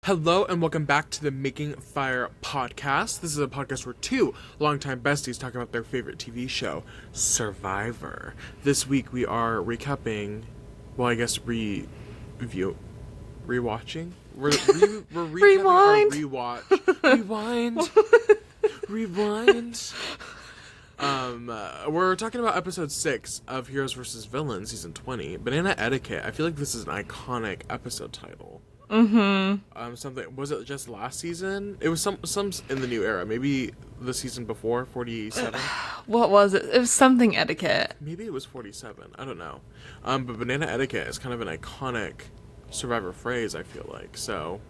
Hello and welcome back to the Making Fire podcast. This is a podcast where two longtime besties talk about their favorite TV show, Survivor. This week we are recapping, well, I guess rewatching. We're recapping Rewind. our rewatch. Rewind. We're talking about episode 6 of Heroes vs. Villains, season 20, Banana Etiquette. I feel like this is an iconic episode title. Something, was it just last season? It was some in the new era. Maybe the season before, 47. What was it? It was something etiquette. Maybe it was 47. I don't know. But Banana Etiquette is kind of an iconic Survivor phrase, I feel like. So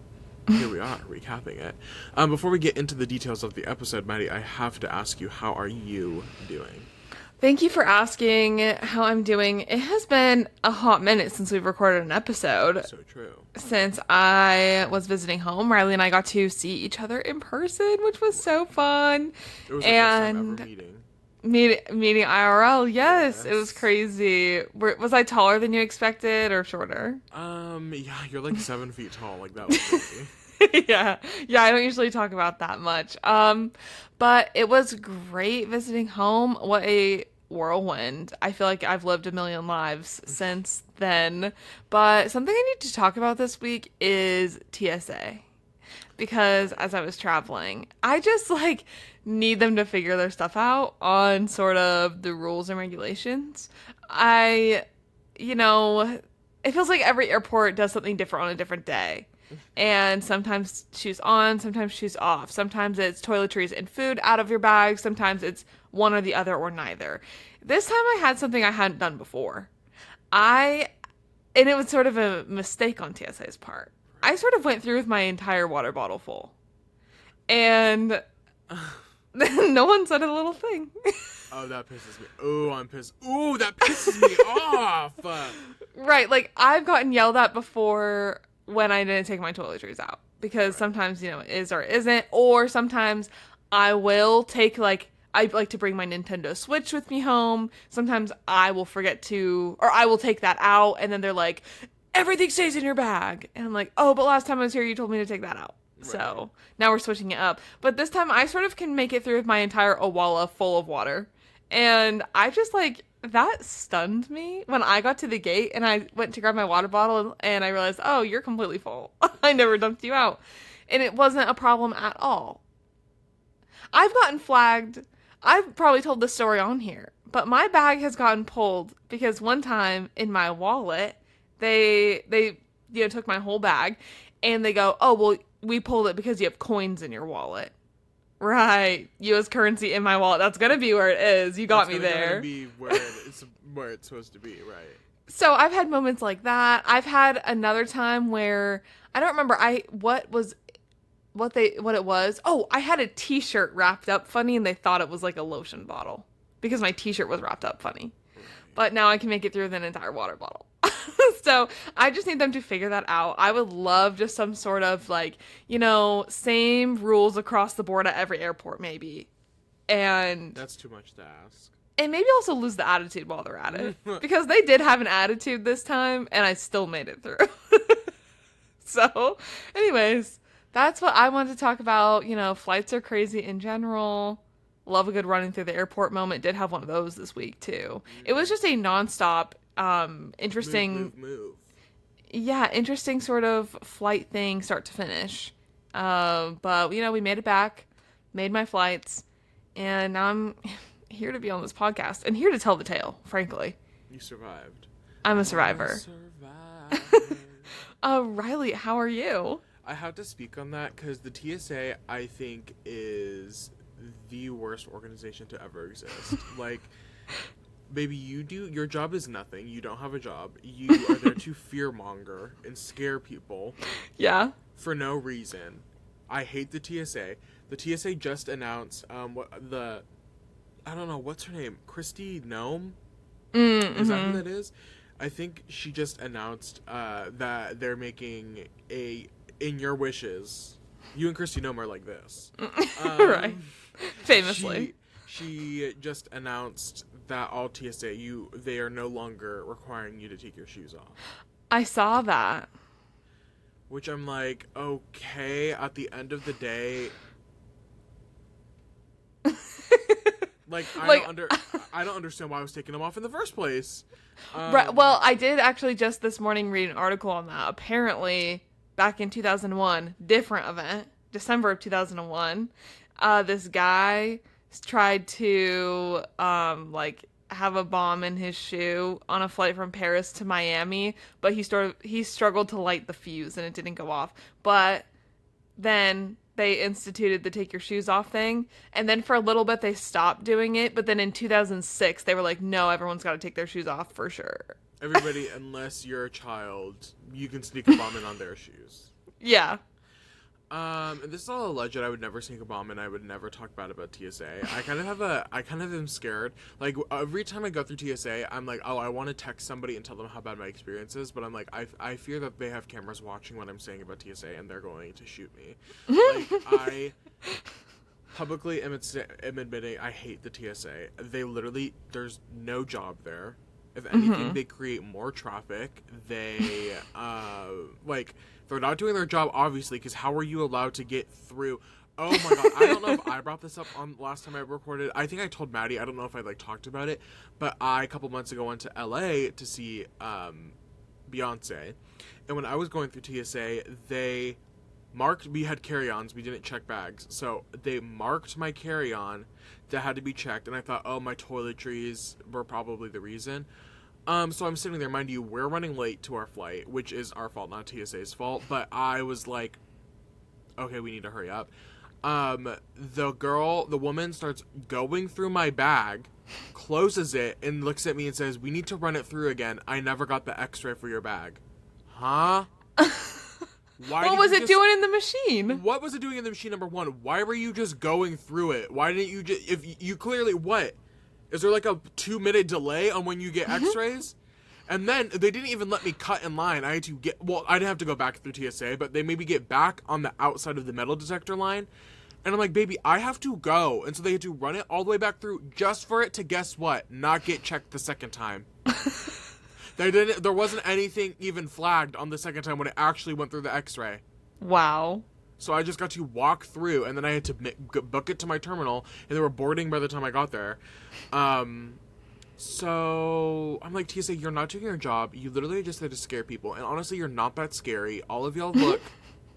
here we are, recapping it. Before we get into the details of the episode, Maddie, I have to ask you, how are you doing? Thank you for asking how I'm doing. It has been a hot minute since we've recorded an episode. So true. Since I was visiting home, Riley and I got to see each other in person, which was so fun. It was our first time ever meeting IRL, yes, Yes. it was crazy. Was I taller than you expected or shorter? Yeah, you're like 7 feet tall. Like, that was crazy. yeah, I don't usually talk about that much. But it was great visiting home. What a whirlwind. I feel like I've lived a million lives since then. But something I need to talk about this week is TSA. Because as I was traveling, I just need them to figure their stuff out on sort of the rules and regulations. It feels like every airport does something different on a different day. And sometimes shoes on, sometimes shoes off. Sometimes it's toiletries and food out of your bag. Sometimes it's one or the other or neither. This time I had something I hadn't done before. And it was sort of a mistake on TSA's part. I sort of went through with my entire water bottle full. And no one said a little thing. Oh, that pisses me. Oh, I'm pissed. Ooh, that pisses me off. Right, I've gotten yelled at before when I didn't take my toiletries out. Because sometimes, it is or isn't. Or sometimes I will take, I like to bring my Nintendo Switch with me home. Sometimes I will forget to, or I will take that out. And then they're like, everything stays in your bag. And I'm like, oh, but last time I was here, you told me to take that out. Right. So now we're switching it up. But this time I sort of can make it through with my entire Owala full of water. And I just that stunned me when I got to the gate and I went to grab my water bottle and I realized, oh, you're completely full. I never dumped you out. And it wasn't a problem at all. I've gotten flagged. I've probably told this story on here, but my bag has gotten pulled because one time in my wallet, they took my whole bag and they go, oh, well, we pulled it because you have coins in your wallet. Right. U.S. currency in my wallet. That's going to be where it is. You got me there. That's be where it's supposed to be, right. So I've had moments like that. I've had another time where I don't remember what it was. Oh, I had a t-shirt wrapped up funny and they thought it was like a lotion bottle because my t-shirt was wrapped up funny. Right. But now I can make it through with an entire water bottle. So I just need them to figure that out. I would love just some sort of same rules across the board at every airport maybe. And that's too much to ask. And maybe also lose the attitude while they're at it. Because they did have an attitude this time and I still made it through. So anyways, that's what I wanted to talk about. Flights are crazy in general. Love a good running through the airport moment. Did have one of those this week too. It was just a nonstop interesting move. Yeah, interesting sort of flight thing start to finish. But we made it back, made my flights, and now I'm here to be on this podcast and here to tell the tale, frankly. You survived. I'm a survivor. Riley, how are you? I have to speak on that because the TSA, I think, is the worst organization to ever exist. Baby, your job is nothing. You don't have a job. You are there to fearmonger and scare people. Yeah. For no reason. I hate the TSA. The TSA just announced, I don't know, what's her name? Christy Nome? Mm-hmm. Is that who that is? I think she just announced that they're making In Your Wishes. You and Christy Nome are like this. Right. Famously. She just announced that all TSA, they are no longer requiring you to take your shoes off. I saw that. Which I'm like, okay, at the end of the day, like, Like, I don't understand why I was taking them off in the first place. right, well, I did actually just this morning read an article on that. Apparently, back in 2001, different event, December of 2001, this guy tried to like have a bomb in his shoe on a flight from Paris to Miami, but he struggled to light the fuse and it didn't go off. But then they instituted the take your shoes off thing, and then for a little bit they stopped doing it, but then in 2006 they were like, no, everyone's got to take their shoes off for sure. Everybody, unless you're a child, you can sneak a bomb in on their shoes. Yeah. And this is all alleged. I would never sneak a bomb, and I would never talk bad about TSA. I kind of am scared. Like, every time I go through TSA, I'm like, oh, I want to text somebody and tell them how bad my experience is, but I'm like, I fear that they have cameras watching what I'm saying about TSA, and they're going to shoot me. Like, I publicly am admitting I hate the TSA. They literally, there's no job there. If anything, they create more traffic. They, like, they're not doing their job, obviously, because how are you allowed to get through? Oh my god, I don't know if I brought this up on last time I recorded. I think I told Maddie, I don't know if I, like, talked about it, but I, a couple months ago, went to LA to see, Beyonce. And when I was going through TSA, they marked, we had carry-ons, we didn't check bags. So they marked my carry-on that had to be checked, and I thought, oh, my toiletries were probably the reason. So I'm sitting there, mind you, we're running late to our flight, which is our fault, not TSA's fault, but I was like, okay, we need to hurry up. The woman starts going through my bag, closes it, and looks at me and says, we need to run it through again. I never got the x-ray for your bag. Huh? What was it doing in the machine? What was it doing in the machine, number one? Why were you just going through it? Why didn't you just... If you clearly... What? Is there like a 2-minute delay on when you get x-rays? And then they didn't even let me cut in line. I had to get... Well, I didn't have to go back through TSA, but they made me get back on the outside of the metal detector line. And I'm like, baby, I have to go. And so they had to run it all the way back through just for it to, guess what? Not get checked the second time. There wasn't anything even flagged on the second time when it actually went through the x-ray. Wow. So I just got to walk through, and then I had to book it to my terminal, and they were boarding by the time I got there. So I'm like, TSA, you're not doing your job. You literally just had to scare people. And honestly, you're not that scary. All of y'all look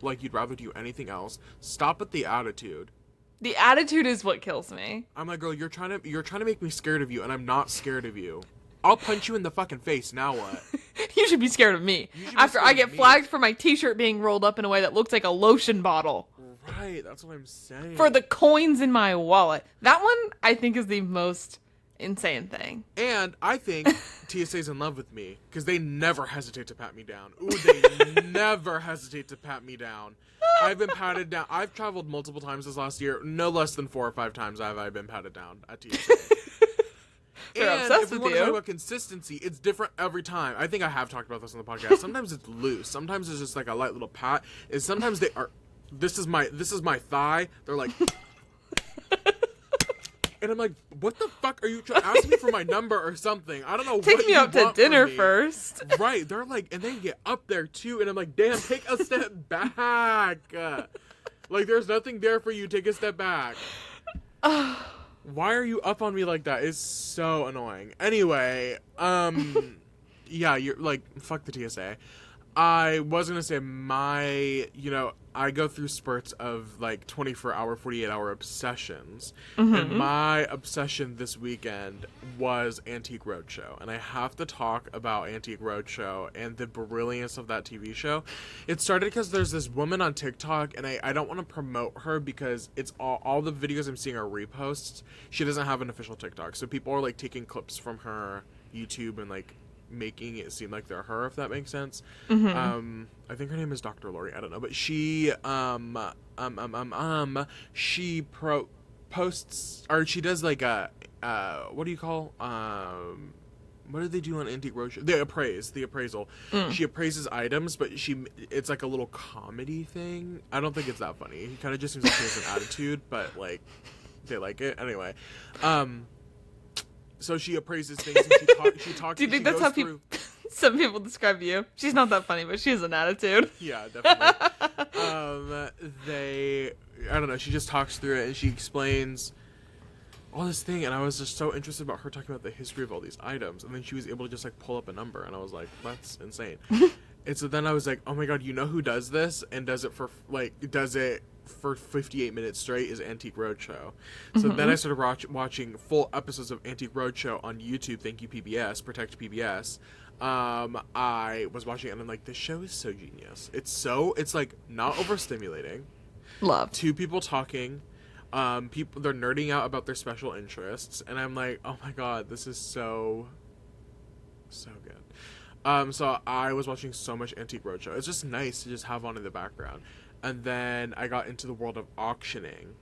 like you'd rather do anything else. Stop with the attitude. The attitude is what kills me. I'm like, girl, you're trying to make me scared of you, and I'm not scared of you. I'll punch you in the fucking face. Now what? You should be scared of me. After I get flagged for my t-shirt being rolled up in a way that looks like a lotion bottle. Right, that's what I'm saying. For the coins in my wallet. That one, I think, is the most insane thing. And I think TSA's in love with me, because they never hesitate to pat me down. Ooh, they never hesitate to pat me down. I've been patted down. I've traveled multiple times this last year. No less than 4 or 5 times have I been patted down at TSA. And if we want to talk about consistency, it's different every time. I think I have talked about this on the podcast. Sometimes it's loose. Sometimes it's just like a light little pat. And sometimes they are, this is my thigh. They're like, and I'm like, what the fuck are you trying? Ask me for my number or something. I don't know. Take what me you out to want dinner from me. first. Right. They're like, and they get up there too. And I'm like, damn, take a step back. Like, there's nothing there for you. Take a step back. Why are you up on me like that? It's so annoying. Anyway, yeah, you're like, fuck the TSA. I was going to say I go through spurts of like 24-hour, 48-hour obsessions. Mm-hmm. And my obsession this weekend was Antique Roadshow. And I have to talk about Antique Roadshow and the brilliance of that TV show. It started because there's this woman on TikTok, and I don't want to promote her because it's all the videos I'm seeing are reposts. She doesn't have an official TikTok. So people are like taking clips from her YouTube and like making it seem like they're her, if that makes sense. Mm-hmm. I think her name is Dr. Lori. I don't know, but she she posts, or she does like a what do you call what do they do on Antique Roadshow? The appraisal. She appraises items, but it's like a little comedy thing. I don't think it's that funny. He kind of just seems like he has an attitude, but like they like it anyway. So she appraises things, and she talks. Do you think that's how people? Some people describe you. She's not that funny, but she has an attitude. Yeah, definitely. I don't know, she just talks through it and she explains all this thing, and I was just so interested about her talking about the history of all these items, and then she was able to just like pull up a number, and I was like, that's insane. And so then I was like, oh my god, you know who does this and does it for 58 minutes straight is Antique Roadshow. So then I started watching full episodes of Antique Roadshow on YouTube. Thank you, PBS. Protect PBS. I was watching it, and I'm like, this show is so genius. It's like not overstimulating. Love. Two people talking. People, they're nerding out about their special interests, and I'm like, oh my god, this is so good. So I was watching so much Antique Roadshow. It's just nice to just have on in the background. And then I got into the world of auctioning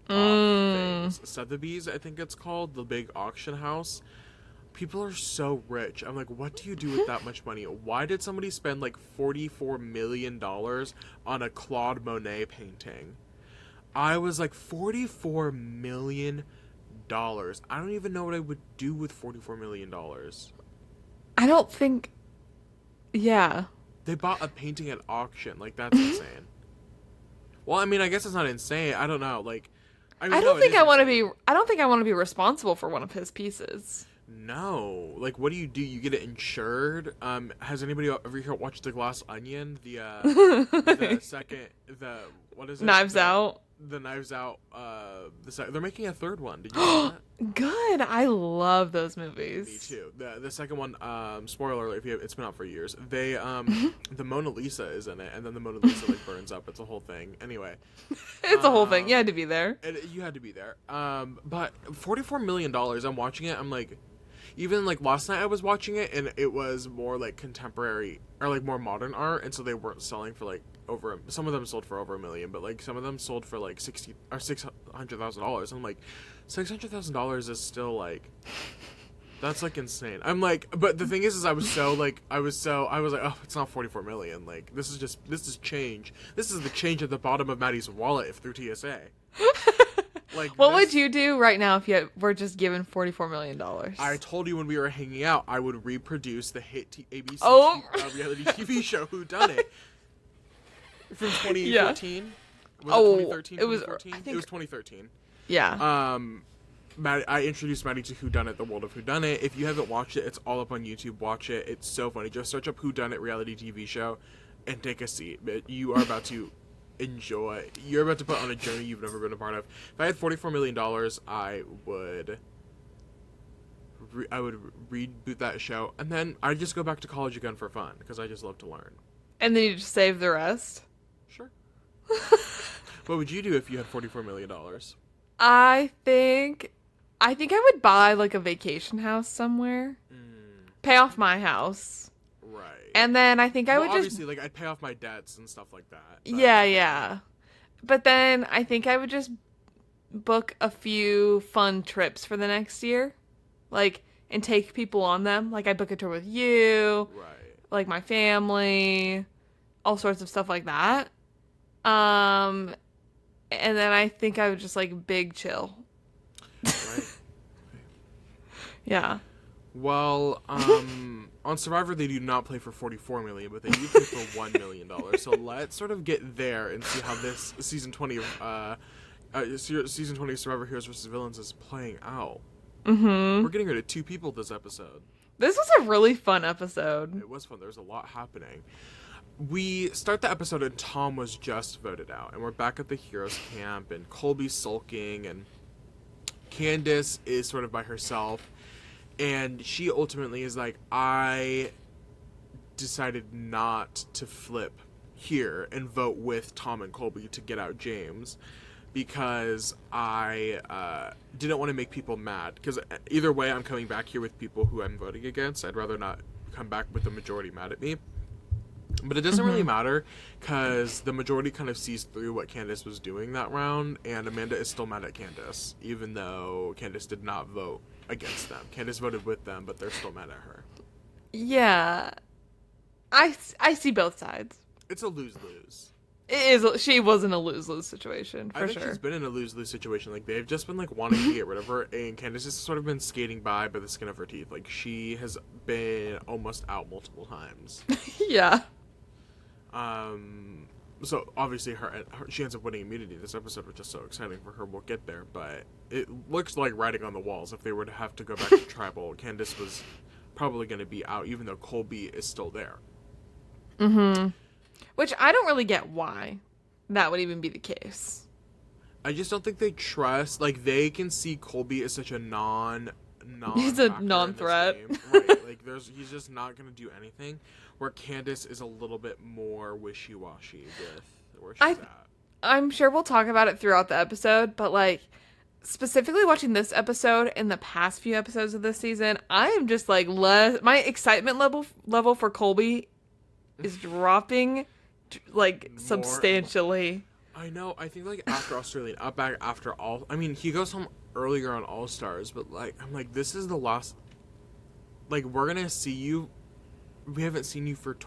things. Sotheby's, I think it's called, the big auction house. People are so rich. I'm like, what do you do with that much money? Why did somebody spend like $44 million on a Claude Monet painting? I was like, $44 million. I don't even know what I would do with $44 million. I don't think... Yeah. They bought a painting at auction. Like, that's insane. Well, I mean, I guess it's not insane. I don't know. Like, I don't think I want to be responsible for one of his pieces. No. Like, what do? You get it insured? Has anybody ever here watched The Glass Onion? What is it? Knives Out. The Knives Out. They're making a third one. Did you see that? Good. I love those movies. Me too. The second one, spoiler alert, it's been out for years. They, the Mona Lisa is in it, and then the Mona Lisa like burns up. It's a whole thing. Anyway. It's a whole thing. You had to be there. You had to be there. But $44 million, I'm watching it, I'm like, even like last night I was watching it, and it was more like contemporary or like more modern art, and so they weren't selling for like some of them sold for over $1 million, but like some of them sold for like $600,000. I'm like, $600,000 is still like, that's like insane. I'm like, but the thing is I was like, oh, it's not 44 million. Like, this is change. This is the change at the bottom of Maddie's wallet if through TSA. Like, what would you do right now if you were just given $44 million? I told you when we were hanging out, I would reproduce the hit ABC reality TV show Who Done It from 2014. Yeah. Was it 2013? It was. 2014? I think it was 2013. Yeah. I introduced Maddie to Who Done It, the world of Who Done It. If you haven't watched it, it's all up on YouTube. Watch it. It's so funny. Just search up Who Done It reality TV show and take a seat. You are about to enjoy. You're about to put on a journey you've never been a part of. If I had $44 million, I would reboot that show, and then I'd just go back to college again for fun because I just love to learn. And then you just save the rest? Sure. What would you do if you had $44 million? I think I would buy like a vacation house somewhere. Pay off my house. Right. And then I think I would obviously, like, I'd pay off my debts and stuff like that. Yeah. But then I think I would just book a few fun trips for the next year. Like, and take people on them. Like, I'd book a tour with you. Right. Like, my family. All sorts of stuff like that. And then I think I would just, like, big chill. Right. Yeah. Well, on Survivor, they do not play for $44 million, but they do play for $1 million. So let's sort of get there and see how this season 20 of Survivor Heroes vs. Villains is playing out. We're getting rid of 2 people this episode. This was a really fun episode. It was fun. There was a lot happening. We start the episode and Tom was just voted out, and we're back at the Heroes camp, and Colby's sulking, and Candace is sort of by herself. And she ultimately is like, I decided not to flip here and vote with Tom and Colby to get out James because I didn't want to make people mad. Because either way, I'm coming back here with people who I'm voting against. I'd rather not come back with the majority mad at me. But it doesn't really matter because the majority kind of sees through what Candace was doing that round, and Amanda is still mad at Candace, even though Candace did not vote against them. Candace voted with them, but they're still mad at her. Yeah. I see both sides. It's a lose-lose. She was in a lose-lose situation, for I think sure. she's been in a lose-lose situation. Like, they've just been, like, wanting to get rid of her, and Candace has sort of been skating by the skin of her teeth. Like, she has been almost out multiple times. Yeah. So, obviously, she ends up winning immunity this episode, which is so exciting for her. We'll get there, but it looks like writing on the walls. If they were to have to go back to Tribal, Candace was probably going to be out, even though Colby is still there. Mm-hmm. Which I don't really get why that would even be the case. I just don't think they trust. Like, they can see Colby as such a He's a non-threat. Right. Like, he's just not going to do anything. Where Candace is a little bit more wishy-washy with where she's at. I'm sure we'll talk about it throughout the episode, but, like, specifically watching this episode and the past few episodes of this season, I am just, like, my excitement level for Colby is dropping, like, more, substantially. I know. I think, like, after Australian Outback, after all... I mean, he goes home earlier on All-Stars, but, like, I'm like, this is the last... Like, we're gonna see you... We haven't seen you for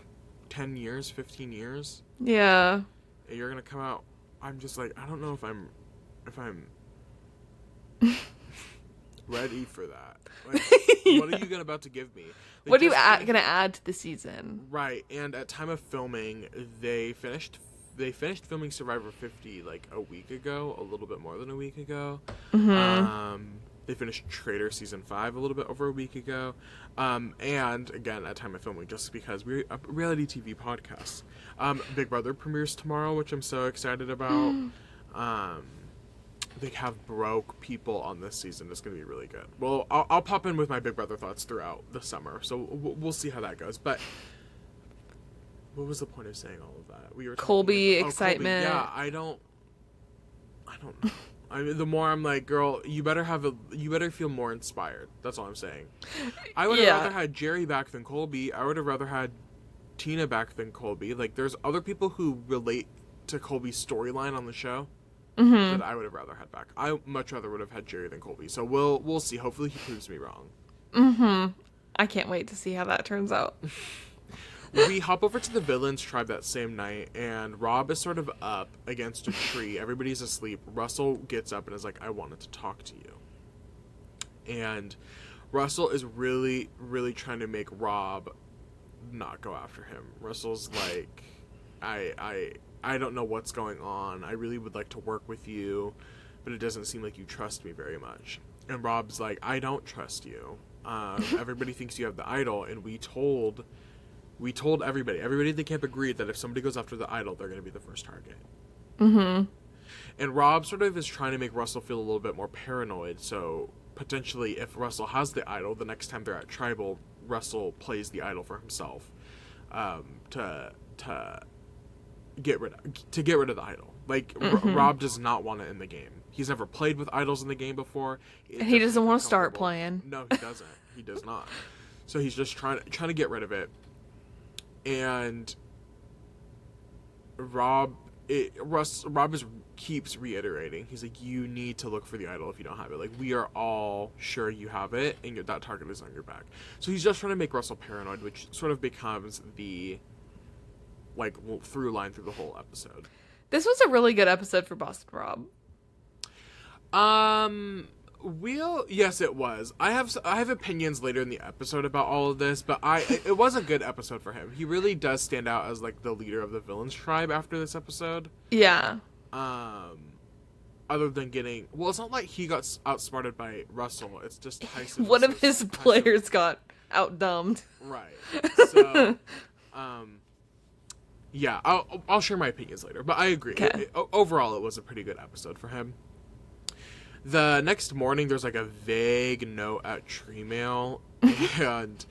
10 years, 15 years. Yeah. And you're gonna come out... I'm just like, I don't know if I'm ready for that. Like, yeah. What are you about to give me? What are you gonna add to the season? Right, and at time of filming, they finished filming Survivor 50 like a week ago, a little bit more than a week ago. Mm-hmm. They finished Trader season 5 a little bit over a week ago. And again, at time of filming, just because we're a reality TV podcast. Big Brother premieres tomorrow, which I'm so excited about. They have broke people on this season. It's going to be really good. Well, I'll pop in with my Big Brother thoughts throughout the summer, so we'll see how that goes. But what was the point of saying all of that? We were Colby excitement. Colby. Yeah, I don't know. I mean, the more I'm like, girl, you better feel more inspired. That's all I'm saying. I would have rather had Jerry back than Colby. I would have rather had Tina back than Colby. Like, there's other people who relate to Colby's storyline on the show that I would have rather had back. I much rather would have had Jerry than Colby. So we'll see. Hopefully he proves me wrong. I can't wait to see how that turns out. We hop over to the villains tribe that same night, and Rob is sort of up against a tree. Everybody's asleep. Russell gets up and is like, I wanted to talk to you. And Russell is really, really trying to make Rob not go after him. Russell's like, I don't know what's going on. I really would like to work with you, but it doesn't seem like you trust me very much. And Rob's like, I don't trust you. Everybody thinks you have the idol, and we told everybody at the camp agreed that if somebody goes after the idol, they're going to be the first target. And Rob sort of is trying to make Russell feel a little bit more paranoid, so potentially if Russell has the idol, the next time they're at Tribal, Russell plays the idol for himself to get rid of the idol. Like, Rob does not want it in the game. He's never played with idols in the game before. He doesn't want to start playing. No, he doesn't. He does not. So he's just trying to get rid of it. And Rob keeps reiterating. He's like, you need to look for the idol if you don't have it. Like, we are all sure you have it, and that target is on your back. So he's just trying to make Russell paranoid, which sort of becomes the through line through the whole episode. This was a really good episode for Boston Rob. Yes, it was. I have opinions later in the episode about all of this, but it was a good episode for him. He really does stand out as like the leader of the villains tribe after this episode. Yeah. Other than it's not like he got outsmarted by Russell. It's just Tyson. One of his players got outdumbed. Right. So, yeah, I'll share my opinions later, but I agree. Okay. Overall, it was a pretty good episode for him. The next morning, there's like a vague note at Tree Mail, and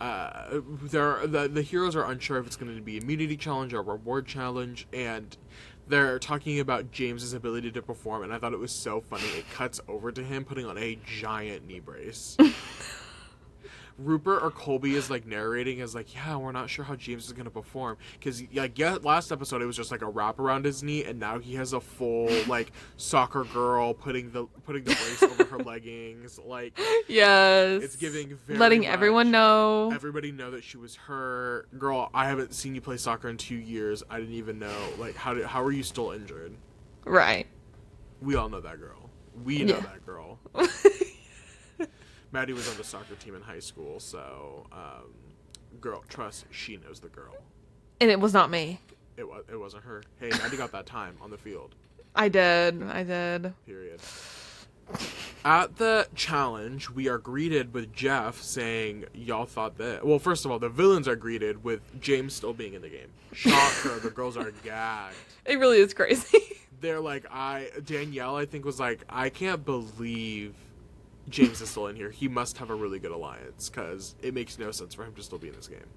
the heroes are unsure if it's going to be immunity challenge or reward challenge, and they're talking about James's ability to perform, and I thought it was so funny. It cuts over to him putting on a giant knee brace. Rupert or Colby is like narrating as like, yeah, we're not sure how James is gonna perform because like last episode it was just like a wrap around his knee, and now he has a full like soccer girl putting the brace over her leggings. Like, yes, it's giving letting everybody know that she was hurt. Girl, I haven't seen you play soccer in 2 years. I didn't even know. Like, how are you still injured? Right. We all know that girl. We know that girl. Maddie was on the soccer team in high school, so girl, trust, she knows the girl. And it was not me. It wasn't her. Hey, Maddie got that time on the field. I did. Period. At the challenge, we are greeted with Jeff saying, y'all thought that... Well, first of all, the villains are greeted with James still being in the game. Shocker, the girls are gagged. It really is crazy. They're like, Danielle, I think, was like, I can't believe James is still in here. He must have a really good alliance, because it makes no sense for him to still be in this game.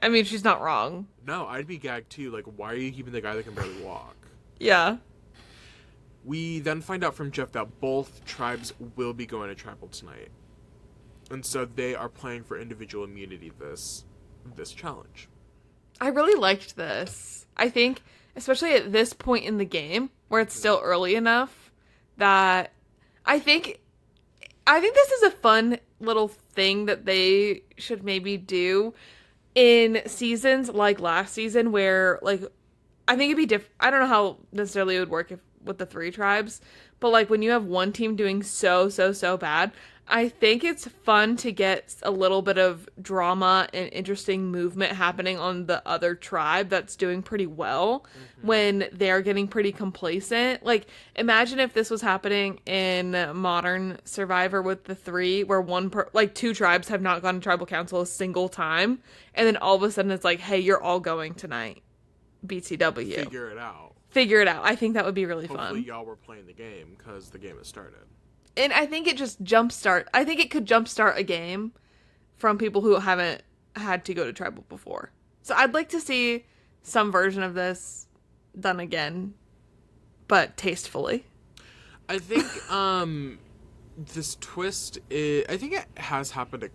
I mean, she's not wrong. No, I'd be gagged too. Like, why are you keeping the guy that can barely walk? Yeah. We then find out from Jeff that both tribes will be going to tribal tonight. And so they are playing for individual immunity this challenge. I really liked this. I think, especially at this point in the game, where it's still early enough, that I think this is a fun little thing that they should maybe do in seasons like last season, where, like, I think it'd be different. I don't know how necessarily it would work with the 3 tribes, but like when you have one team doing so bad, I think it's fun to get a little bit of drama and interesting movement happening on the other tribe that's doing pretty well when they're getting pretty complacent. Like, imagine if this was happening in modern Survivor with the 3, where 2 tribes have not gone to tribal council a single time, and then all of a sudden it's like, hey, you're all going tonight. BTW. Figure it out. I think that would be really fun. Hopefully y'all were playing the game, because the game has started. And I think it just I think it could jumpstart a game from people who haven't had to go to tribal before. So I'd like to see some version of this done again, but tastefully. I think this twist I think it has happened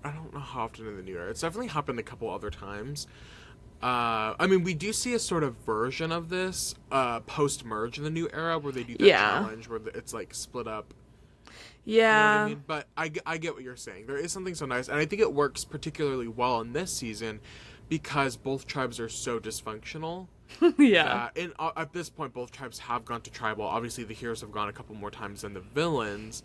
I don't know how often in the new era. It's definitely happened a couple other times. I mean, we do see a sort of version of this post-merge in the new era, where they do that challenge where it's like split up. Yeah. You know what I mean? But I get what you're saying. There is something so nice, and I think it works particularly well in this season because both tribes are so dysfunctional. Yeah. At this point, both tribes have gone to tribal. Obviously, the heroes have gone a couple more times than the villains.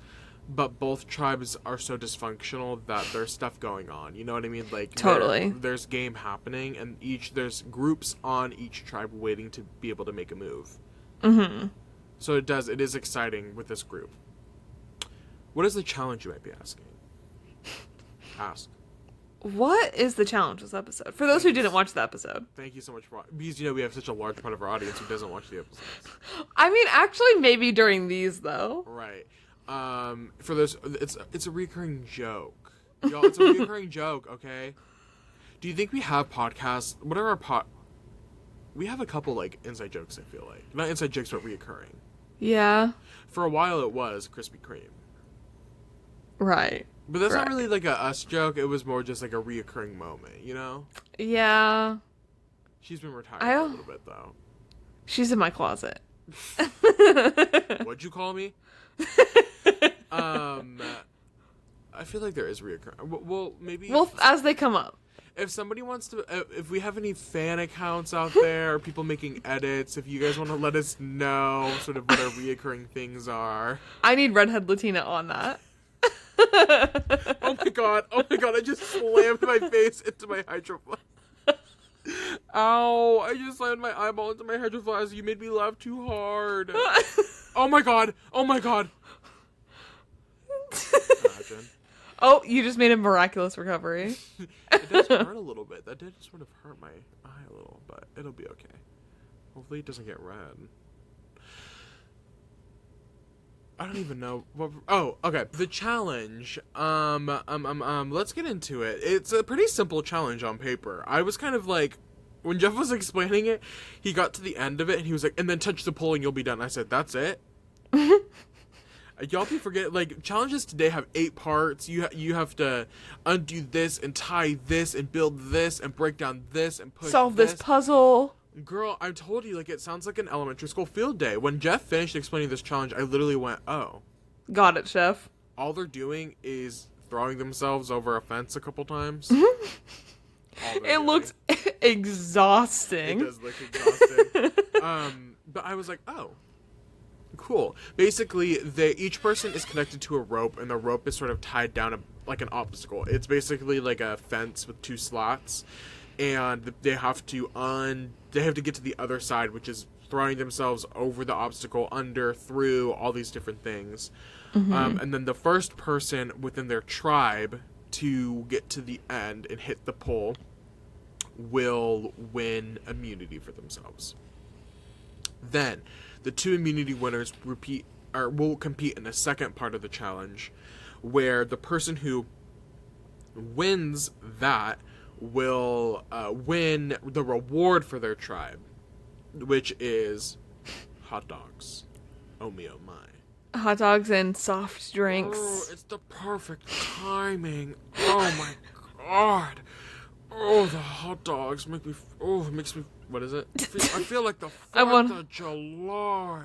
But both tribes are so dysfunctional that there's stuff going on. You know what I mean? Like, totally. There's game happening, and there's groups on each tribe waiting to be able to make a move. Mm-hmm. So it is exciting with this group. What is the challenge, you might be asking? Ask. What is the challenge this episode? For those who didn't watch the episode. Thank you so much because we have such a large part of our audience who doesn't watch the episodes. I mean, actually, maybe during these though. Right. For those, it's a recurring joke. Y'all, it's a recurring joke, okay? Do you think we have podcasts? What are our we have a couple, like, inside jokes, I feel like. Not inside jokes, but reoccurring. Yeah. For a while, it was Krispy Kreme. Right. But that's not really, like, a us joke. It was more just, like, a reoccurring moment, you know? Yeah. She's been retired for a little bit, though. She's in my closet. What'd you call me? I feel like there is reoccurring. Well, maybe. Well, as they come up. If somebody wants to, if we have any fan accounts out there, or people making edits, if you guys want to let us know sort of what our reoccurring things are. I need Redhead Latina on that. Oh my god, I just slammed my face into my hydro flask. Ow, I just slammed my eyeball into my hydro flask. You made me laugh too hard. Oh my god. Imagine. Oh, you just made a miraculous recovery. It does hurt a little bit. That did sort of hurt my eye a little, but it'll be okay. Hopefully it doesn't get red. I don't even know what... Oh, okay. The challenge. Let's get into it. It's a pretty simple challenge on paper. I was kind of like... When Jeff was explaining it, he got to the end of it, and he was like, and then touch the pole and you'll be done. I said, that's it? Y'all be forget, like, challenges today have 8 parts. You have to undo this and tie this and build this and break down this and push Solve this puzzle. Girl, I told you, like, it sounds like an elementary school field day. When Jeff finished explaining this challenge, I literally went, oh. Got it, chef. All they're doing is throwing themselves over a fence a couple times. It looks exhausting. It does look exhausting. But I was like, oh. Cool. Basically, each person is connected to a rope, and the rope is sort of tied down like an obstacle. It's basically like a fence with 2 slots, and they have to get to the other side, which is throwing themselves over the obstacle, under, through, all these different things. And then the first person within their tribe to get to the end and hit the pole will win immunity for themselves. Then the 2 immunity winners will compete in a second part of the challenge, where the person who wins that will win the reward for their tribe, which is hot dogs. Oh me, oh my. Hot dogs and soft drinks. Oh, it's the perfect timing. Oh my god. Oh, the hot dogs make me. Oh, it makes me. What is it? I feel like the 4th of July.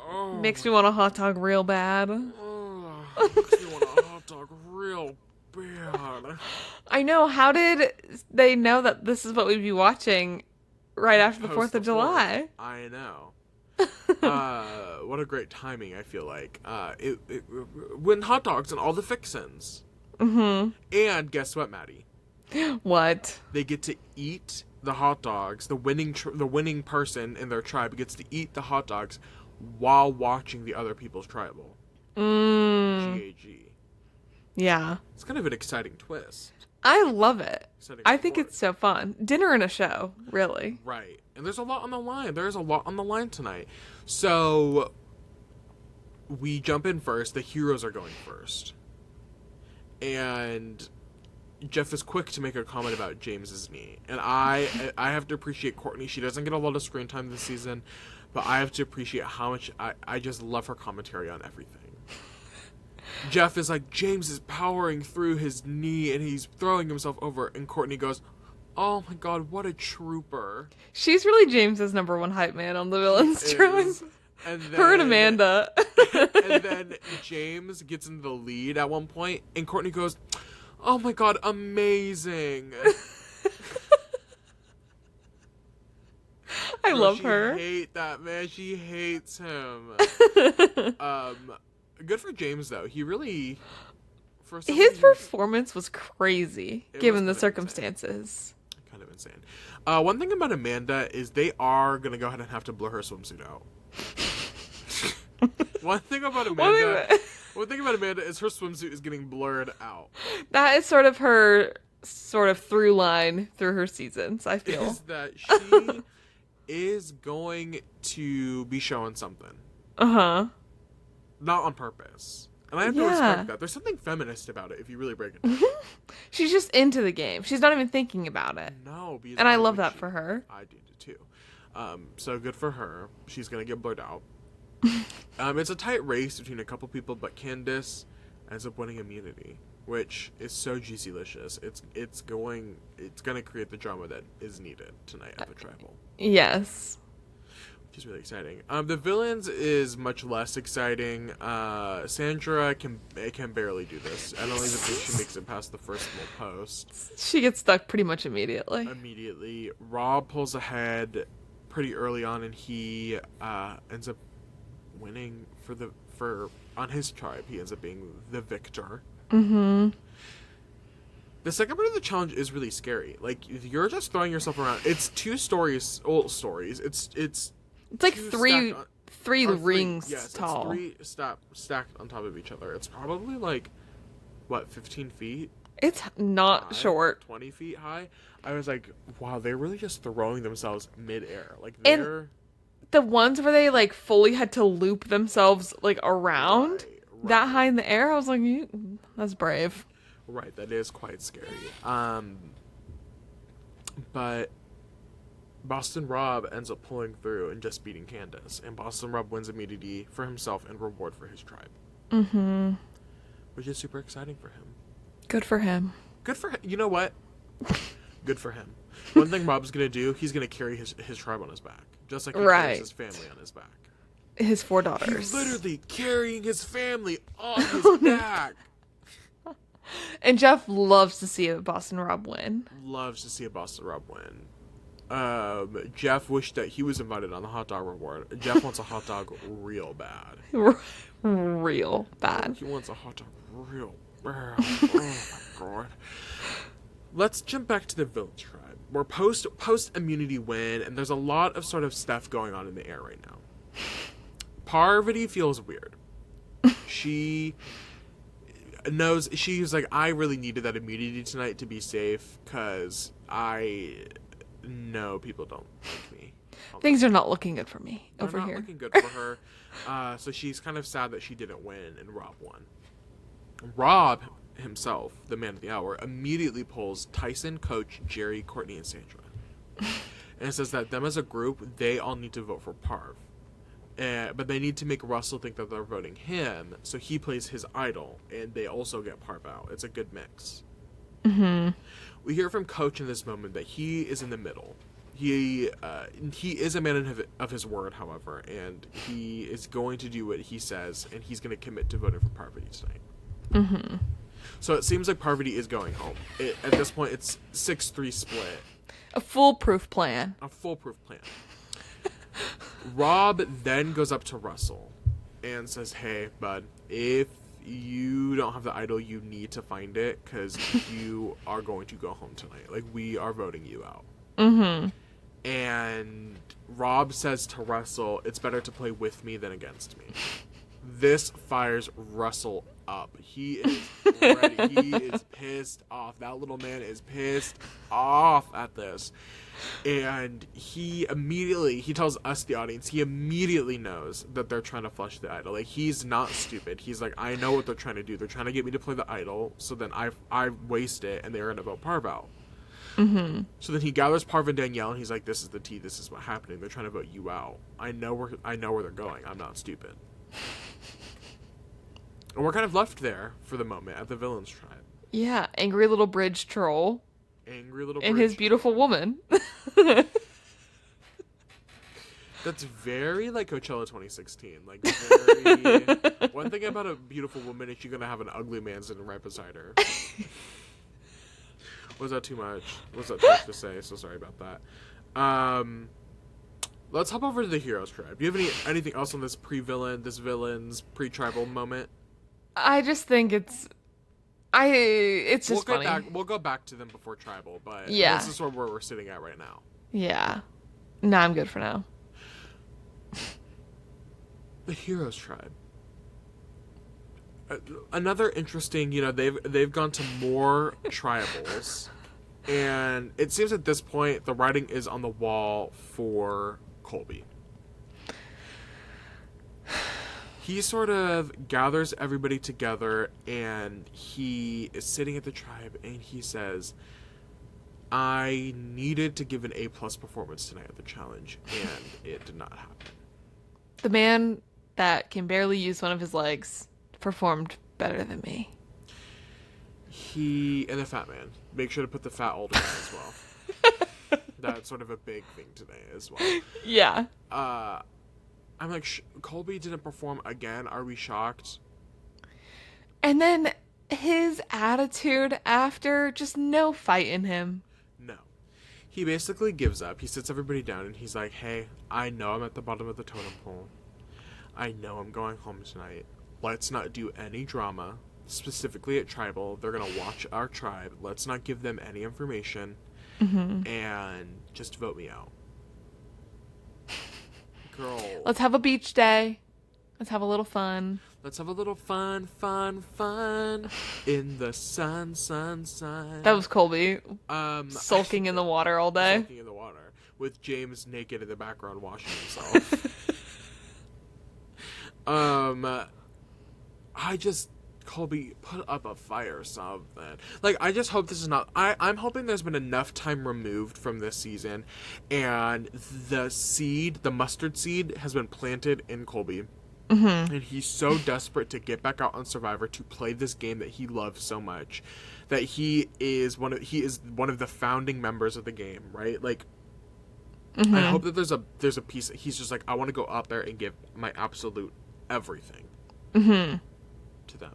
Oh. Makes me want a hot dog real bad. Oh, makes me want a hot dog real bad. I know. How did they know that this is what we'd be watching right after the 4th of July? I know. What a great timing, I feel like. When hot dogs and all the fixins. Mm-hmm. And guess what, Maddie? What? They get to eat the hot dogs. The winning person in their tribe gets to eat the hot dogs while watching the other people's tribal. GAG. Yeah. It's kind of an exciting twist. I love it. I think it's so fun. Dinner and a show, really. Right. And there's a lot on the line. There's a lot on the line tonight. So we jump in first. The heroes are going first. And Jeff is quick to make a comment about James's knee. And I have to appreciate Courtney. She doesn't get a lot of screen time this season, but I have to appreciate how much I just love her commentary on everything. Jeff is like, James is powering through his knee and he's throwing himself over. And Courtney goes, oh my god, what a trooper. She's really James's number 1 hype man on the villains tribe. And then, her and Amanda. And then James gets into the lead at one point, and Courtney goes, oh my god, amazing. I love her. She hates that, man. She hates him. Good for James, though. He really... His performance was crazy, given the circumstances. Kind of insane. One thing about Amanda is they are going to go ahead and have to blur her swimsuit out. One thing about Amanda is her swimsuit is getting blurred out. That is sort of her through line through her seasons, I feel. Is that she is going to be showing something. Uh-huh. Not on purpose. And I have to respect that. There's something feminist about it if you really break it down. She's just into the game. She's not even thinking about it. No. And I love that for her. I do too. So good for her. She's going to get blurred out. It's a tight race between a couple people, but Candace ends up winning immunity, which is so juicy-licious. It's going to create the drama that is needed tonight at the tribal. Yes. Which is really exciting. The villains is much less exciting. Sandra can barely do this. I don't even think she makes it past the first little post. She gets stuck pretty much immediately. Rob pulls ahead pretty early on, and he ends up winning on his tribe. He ends up being the victor. Mm-hmm. The second part of the challenge is really scary. Like, you're just throwing yourself around. It's 2 stories. It's like three rings tall. It's 3 stacked on top of each other. It's probably like, what, 15 feet? It's not high, short. 20 feet high. I was like, wow, they're really just throwing themselves midair. Like, the ones where they like fully had to loop themselves like around that high in the air, I was like, that's brave. Right, that is quite scary. But Boston Rob ends up pulling through and just beating Candace, and Boston Rob wins immunity for himself and reward for his tribe. Mm-hmm. Which is super exciting for him. Good for him. Good for him. You know what? Good for him. One thing Rob's going to do, he's going to carry his tribe on his back. Just like he carries his family on his back. His 4 daughters. He's literally carrying his family on his back. And Jeff loves to see a Boston Rob win. Loves to see a Boston Rob win. Jeff wished that he was invited on the hot dog reward. Jeff wants a hot dog real bad. Real bad. He wants a hot dog real bad. Oh my god. Let's jump back to the village tribe. We're post immunity win, and there's a lot of sort of stuff going on in the air right now. Parvati feels weird. She knows, she's like, I really needed that immunity tonight to be safe, because I know people don't like me. Things are not looking good for me over here. They're not looking good for her. So she's kind of sad that she didn't win and Rob won. Rob himself, the man of the hour, immediately pulls Tyson, Coach, Jerry, Courtney, and Sandra. And it says that them as a group, they all need to vote for Parv. But they need to make Russell think that they're voting him, so he plays his idol, and they also get Parv out. It's a good mix. Mm-hmm. We hear from Coach in this moment that he is in the middle. He is a man of his word, however, and he is going to do what he says, and he's going to commit to voting for Parvati tonight. Mm-hmm. So it seems like Parvati is going home. At this point, it's 6-3 split. A foolproof plan. A foolproof plan. Rob then goes up to Russell and says, hey, bud, if you don't have the idol, you need to find it, because you are going to go home tonight. Like, we are voting you out. Mm-hmm. And Rob says to Russell, it's better to play with me than against me. This fires Russell up. He is ready. He is pissed off. That little man is pissed off at this. And he tells us, the audience, he immediately knows that they're trying to flush the idol. Like, he's not stupid. He's like, I know what they're trying to do. They're trying to get me to play the idol, so then I waste it, and they're going to vote Parv out. Mm-hmm. So then he gathers Parv and Danielle, and he's like, this is the tea. This is what's happening. They're trying to vote you out. I know where they're going. I'm not stupid. And we're kind of left there for the moment at the villains tribe. Yeah, angry little bridge troll. Angry little and bridge his beautiful woman. That's very like Coachella 2016. Like, very... One thing about a beautiful woman is she's gonna have an ugly man sitting right beside her. Was that too much? Was that too much to say? So sorry about that. Let's hop over to the Heroes Tribe. Do you have anything else on this villain's pre-tribal moment? I just think it's just funny. We'll go back to them before tribal, but yeah, this is where we're sitting at right now. Yeah. No, I'm good for now. The Heroes Tribe. Another interesting, they've gone to more tribals, and it seems at this point the writing is on the wall for Colby. He sort of gathers everybody together, and he is sitting at the tribe, and he says, I needed to give an A+ performance tonight at the challenge, and it did not happen. The man that can barely use one of his legs performed better than me. And the fat man. Make sure to put the fat older man as well. That's sort of a big thing today as well. Yeah. I'm like, Colby didn't perform again. Are we shocked? And then his attitude after, just no fight in him. No. He basically gives up. He sits everybody down and he's like, hey, I know I'm at the bottom of the totem pole. I know I'm going home tonight. Let's not do any drama, specifically at tribal. They're going to watch our tribe. Let's not give them any information. Mm-hmm. And just vote me out. Girl. Let's have a beach day. Let's have a little fun. Let's have a little fun in the sun. That was Colby. Sulking in the water all day. Sulking in the water with James naked in the background washing himself. Colby, put up a fire or something. Like, I just hope this is not... I'm hoping there's been enough time removed from this season, and the mustard seed, has been planted in Colby. And he's so desperate to get back out on Survivor to play this game that he loves so much that he is one of the founding members of the game, right? Like, I hope that there's a piece that he's just like, I want to go out there and give my absolute everything to them.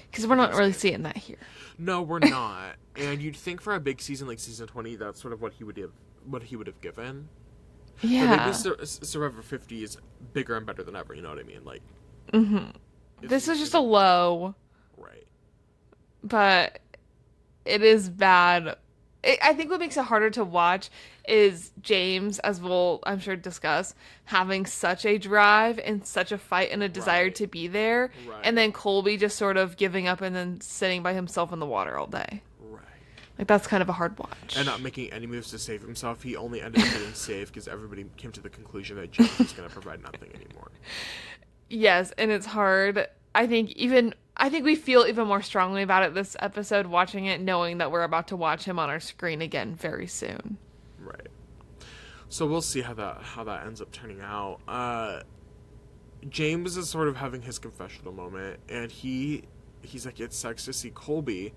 Because we're not really seeing that here. No, we're not. And you'd think for a big season like season 20, that's sort of what he would have given. Yeah. But maybe Survivor 50 is bigger and better than ever. You know what I mean? Like, This is just a low, right? but it is bad. I think what makes it harder to watch is James, as we'll, I'm sure, discuss, having such a drive and such a fight and a desire to be there. Right. And then Colby just sort of giving up and then sitting by himself in the water all day. Right. Like, that's kind of a hard watch. And not making any moves to save himself. He only ended up getting saved because everybody came to the conclusion that James was going to provide nothing anymore. Yes, and it's hard. I think we feel even more strongly about it this episode, watching it, knowing that we're about to watch him on our screen again very soon. Right. So we'll see how that ends up turning out. James is sort of having his confessional moment, and he's like, it sucks to see Colby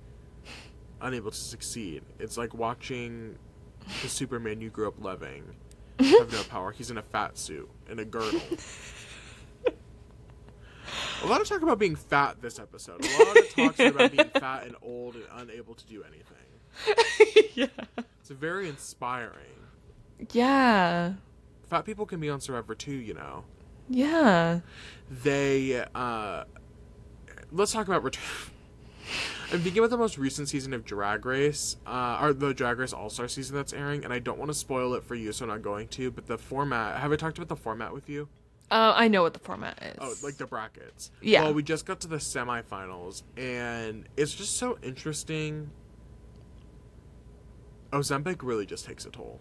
unable to succeed. It's like watching the Superman you grew up loving have no power. He's in a fat suit and a girdle. A lot of talk about being fat this episode. A lot of talks about being fat and old and unable to do anything. Yeah. It's very inspiring. Yeah. Fat people can be on Survivor too, you know. Yeah. Let's talk about I'm thinking about the most recent season of Drag Race, or the Drag Race All-Star season that's airing, and I don't want to spoil it for you, so I'm not going to, but the format, have I talked about the format with you? I know what the format is. Oh, like the brackets. Yeah. Well, we just got to the semifinals, and it's just so interesting. Ozempic really just takes a toll.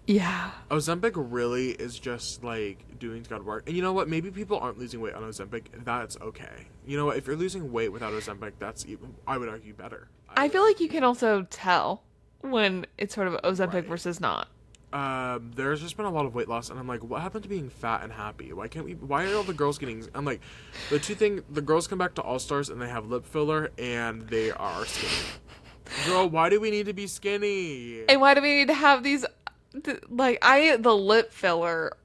Yeah. Ozempic really is just, like, doing God work. And you know what? Maybe people aren't losing weight on Ozempic. That's okay. You know what? If you're losing weight without Ozempic, that's even, I would argue, better. I feel like you can also tell when it's sort of Ozempic versus not. There's just been a lot of weight loss, and I'm like, what happened to being fat and happy? Why are all the girls getting, I'm like, the girls come back to All-Stars and they have lip filler and they are skinny. Girl, why do we need to be skinny? And why do we need to have these, the lip filler,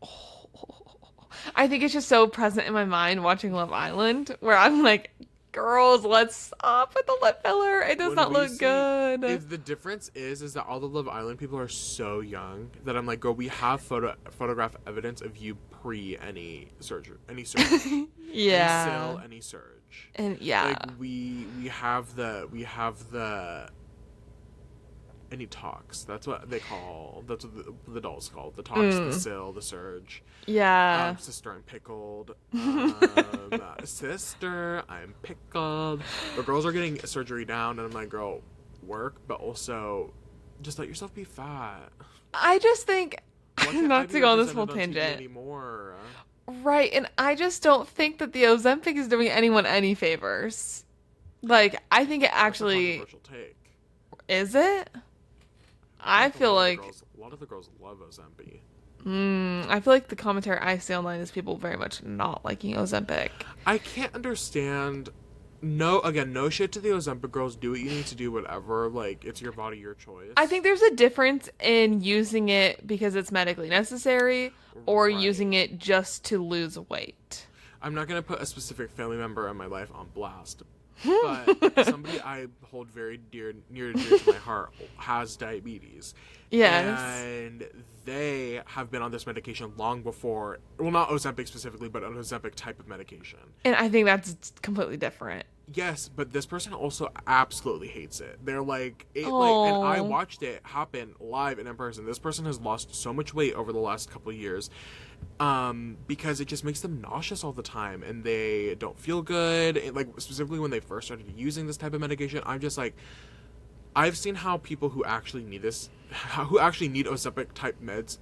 I think it's just so present in my mind watching Love Island, where I'm like, girls, let's stop with the lip filler. It does not look good. If the difference is that all the Love Island people are so young that I'm like, girl, we have photograph evidence of you pre any surgery. Yeah. Any Sil, any surge. And yeah. Like we have the any talks. That's what the dolls called. The talks, the Sil, the surge. Yeah. Sister, I'm pickled. Sister, I'm pickled. The girls are getting surgery down, and I'm like, girl, work, but also just let yourself be fat. I just think, not to go on this whole tangent anymore. Right, and I just don't think that the Ozempic is doing anyone any favors. Like, I think it actually... That's a controversial take. Is it? I feel like... A lot of the girls love Ozempic. I feel like the commentary I see online is people very much not liking Ozempic. I can't understand... No shit to the Ozempic girls. Do what you need to do, whatever. Like, it's your body, your choice. I think there's a difference in using it because it's medically necessary or using it just to lose weight. I'm not going to put a specific family member in my life on blast, but somebody I hold very near and dear to my heart has diabetes. Yes. And they have been on this medication long before, well, not Ozempic specifically, but an Ozempic type of medication. And I think that's completely different. Yes, but this person also absolutely hates it. They're like, and I watched it happen live and in person. This person has lost so much weight over the last couple of years, because it just makes them nauseous all the time, and they don't feel good. And, like, specifically when they first started using this type of medication, I'm just like, I've seen how people who actually need Ozempic type meds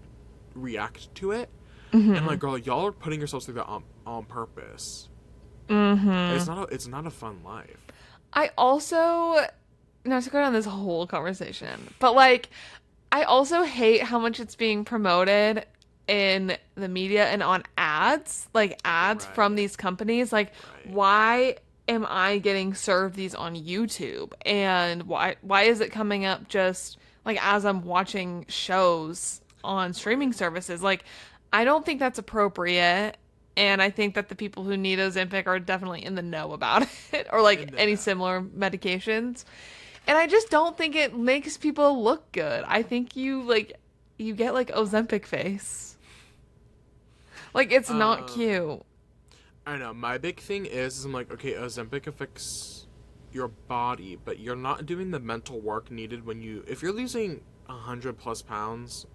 react to it. Mm-hmm. And I'm like, girl, y'all are putting yourselves through that on purpose. Mm-hmm. It's not a fun life. I also, not to go down this whole conversation, but like, I also hate how much it's being promoted in the media and on ads, like ads from these companies. Like, why am I getting served these on YouTube? And why is it coming up just like as I'm watching shows on streaming services? Like, I don't think that's appropriate. And I think that the people who need Ozempic are definitely in the know about it, or like any similar medications. And I just don't think it makes people look good. I think you get like Ozempic face. Like, it's not cute. I know. My big thing is I'm like, okay, Ozempic affects your body, but you're not doing the mental work needed if you're losing 100+ pounds,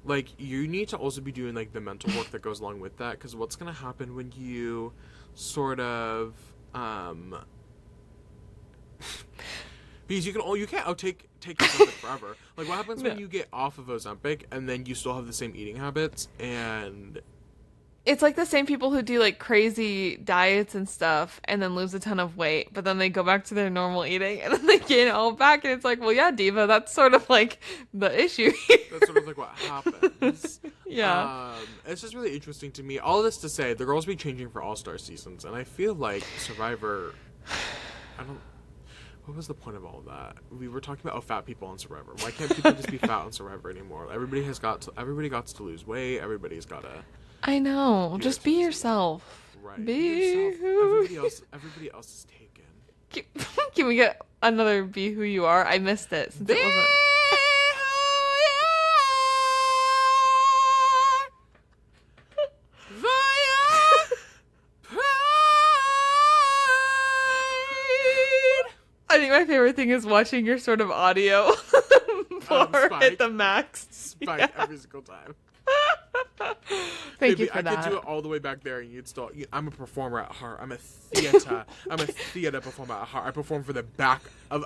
like, you need to also be doing, like, the mental work that goes along with that, because what's going to happen when you sort of, because you can't take Ozempic forever. Like, what happens when you get off of Ozempic, and then you still have the same eating habits, and... It's like the same people who do like crazy diets and stuff and then lose a ton of weight, but then they go back to their normal eating and then they gain it all back. And it's like, well, yeah, Diva, that's sort of like the issue here. That's sort of like what happens. Yeah. It's just really interesting to me. All this to say, the girls be changing for All-Star seasons. And I feel like Survivor, what was the point of all of that? We were talking about fat people on Survivor. Why can't people just be fat on Survivor anymore? Everybody got to lose weight. Everybody's got to... I know. Just be yourself. Right. Be who... Everybody else is taken. Can we get another Be Who You Are? I missed it since it wasn't... I think my favorite thing is watching your sort of audio hit the max. Spike every single time. Thank you for that. I could do it all the way back there, and you'd still. I'm a performer at heart. I'm a theater performer at heart. I perform for the back of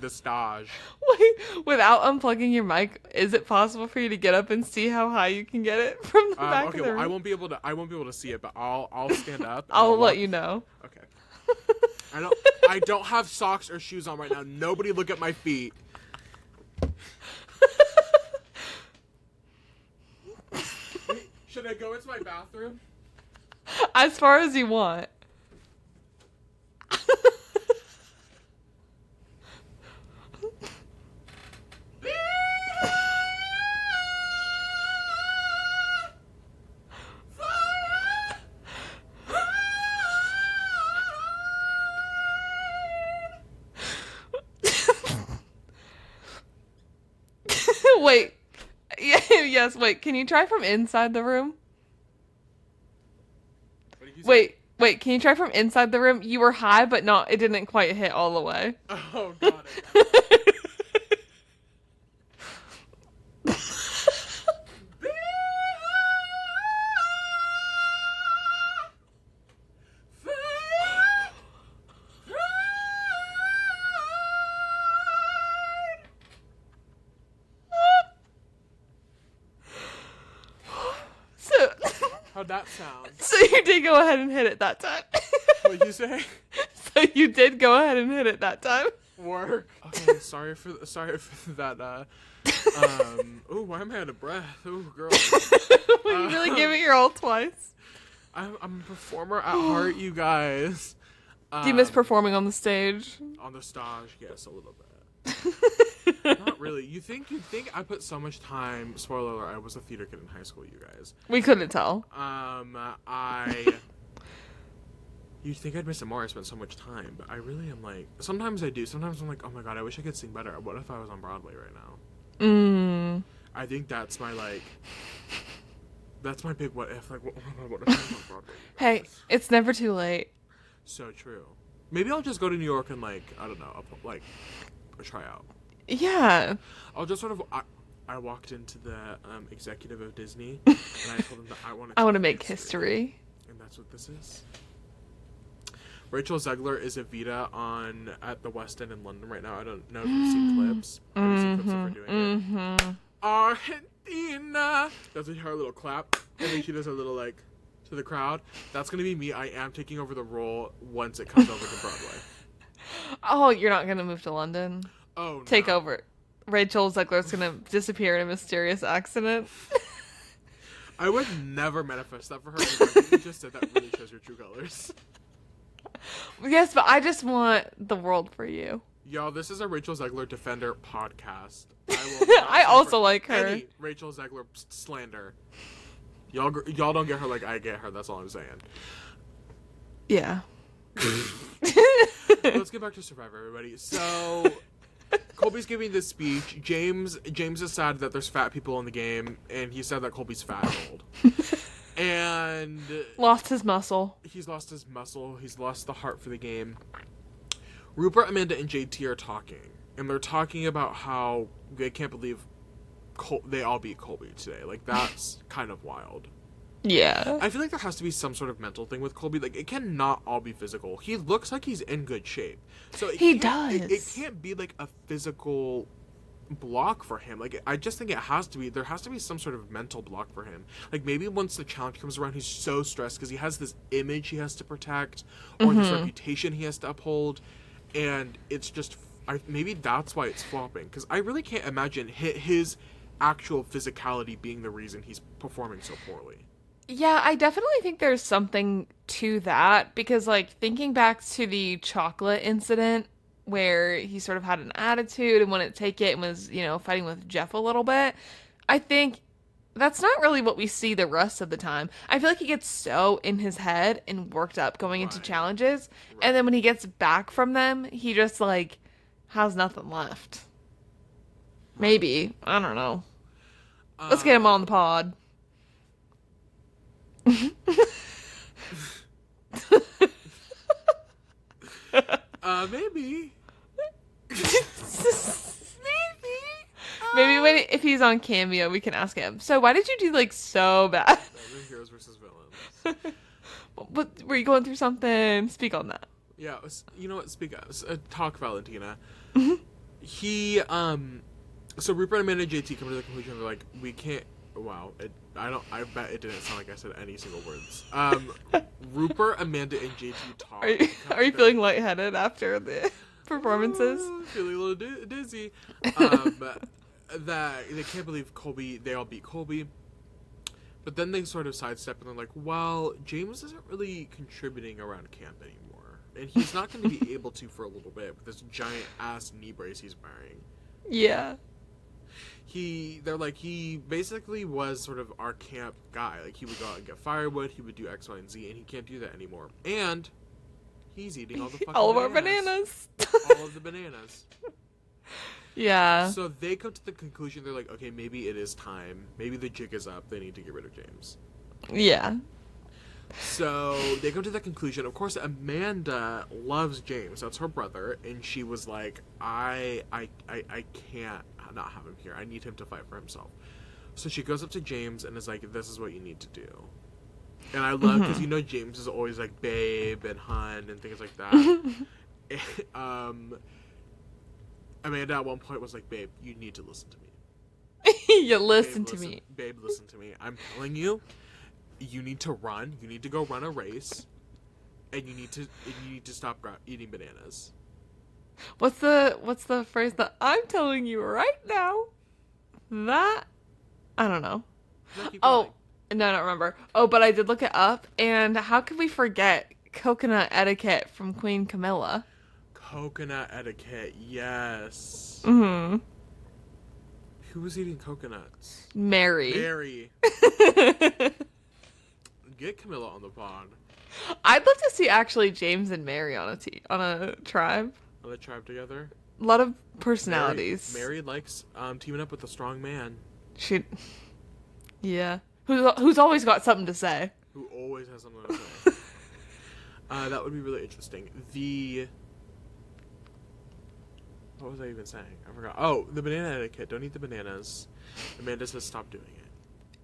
the stage. Wait, without unplugging your mic, is it possible for you to get up and see how high you can get it from the back of the room? I won't be able to see it, but I'll stand up. I'll let you know. Okay. I don't have socks or shoes on right now. Nobody look at my feet. Should I go into my bathroom? As far as you want. Wait. Yes, wait. Can you try from inside the room? Wait. Can you try from inside the room? You were high, but it didn't quite hit all the way. Oh, got it. How'd that sound? So you did go ahead and hit it that time. What'd you say? So you did go ahead and hit it that time. Work. Okay, sorry for that. Oh, why am I out of breath? Oh, girl. You really gave it your all twice. I'm a performer at heart, you guys. Do you miss performing on the stage? On the stage, yes, a little bit. Not really. You'd think I put so much time. Spoiler alert, I was a theater kid in high school, you guys. We couldn't tell. You'd think I'd miss it more. I spent so much time, but I really am like. Sometimes I do. Sometimes I'm like, oh my god, I wish I could sing better. What if I was on Broadway right now? I think that's my big what if. Like, what if I was on Broadway? Hey, it's never too late. So true. Maybe I'll just go to New York and I don't know, a tryout. Yeah. I'll just sort of. I walked into the executive of Disney and I told him that I want to make history. And that's what this is. Rachel Zegler is Evita at the West End in London right now. I don't know if you've seen clips. Have you seen clips of her doing it? Argentina. That's her little clap, and then she does her little to the crowd. That's gonna be me. I am taking over the role once it comes over to Broadway. Oh, you're not gonna move to London? Oh, no. Take over. Rachel Zegler's gonna disappear in a mysterious accident. I would never manifest that for her. Because what you just said that really shows your true colors. Yes, but I just want the world for you. Y'all, this is a Rachel Zegler Defender podcast. I also like her. Any Rachel Zegler slander. Y'all don't get her like I get her. That's all I'm saying. Yeah. Let's get back to Survivor, everybody. So, Colby's giving this speech. James is sad that there's fat people in the game, and he said that Colby's fat and old. And lost his muscle. He's lost his muscle. He's lost the heart for the game. Rupert, Amanda, and JT are talking, and they're talking about how they can't believe they all beat Colby today. Like, that's kind of wild. Yeah. I feel like there has to be some sort of mental thing with Colby. Like, it cannot all be physical. He looks like he's in good shape. So he does. It can't be, like, a physical block for him. Like, I just think there has to be some sort of mental block for him. Like, maybe once the challenge comes around, he's so stressed because he has this image he has to protect or this reputation he has to uphold. And it's just, maybe that's why it's flopping. Because I really can't imagine his actual physicality being the reason he's performing so poorly. Yeah, I definitely think there's something to that because, like, thinking back to the chocolate incident where he sort of had an attitude and wouldn't take it and was, fighting with Jeff a little bit, I think that's not really what we see the rest of the time. I feel like he gets so in his head and worked up going into challenges, and then when he gets back from them, he just, like, has nothing left. Maybe. I don't know. Let's get him on the pod. Maybe. Maybe if he's on Cameo, we can ask him. So why did you do, like, so bad? Heroes versus villains. But were you going through something? Speak on that. Yeah, you know what? Speak up. Talk, Valentina. He, so Rupert, Amanda, and JT come to the conclusion they're like, we can't. Wow, I bet it didn't sound like I said any single words. Rupert, Amanda, and JT talk. Are you feeling lightheaded after the performances? Feeling a little dizzy. That they can't believe they all beat Colby. But then they sort of sidestep and they're like, well, James isn't really contributing around camp anymore. And he's not going to be able to for a little bit with this giant ass knee brace he's wearing. Yeah. They're like, he basically was sort of our camp guy. Like, he would go out and get firewood, he would do X, Y, and Z, and he can't do that anymore. And he's eating all the fucking all of our bananas. All of the bananas. Yeah. So they come to the conclusion, they're like, okay, maybe it is time. Maybe the jig is up. They need to get rid of James. Yeah. So they come to the conclusion. Of course, Amanda loves James. That's her brother. And she was like, I can't not have him here. I need him to fight for himself. So she goes up to James and is like, this is what you need to do. And I love, because James is always like babe and hun and things like that. Amanda at one point was like, babe, you need to listen to me. You listen to me. Babe, listen to me. I'm telling you, you need to run. You need to go run a race. And you need to stop eating bananas. What's the phrase that I'm telling you right now? That I don't know. No, I don't remember. Oh, but I did look it up, and how could we forget coconut etiquette from Queen Camilla? Coconut etiquette, yes. Mm-hmm. Who was eating coconuts? Mary. Get Camilla on the pod. I'd love to see actually James and Mary on a tribe. On a tribe together. A lot of personalities. Mary likes teaming up with a strong man. Yeah. Who's always got something to say. Who always has something to say. That would be really interesting. What was I even saying? I forgot. Oh, the banana etiquette. Don't eat the bananas. Amanda says stop doing it.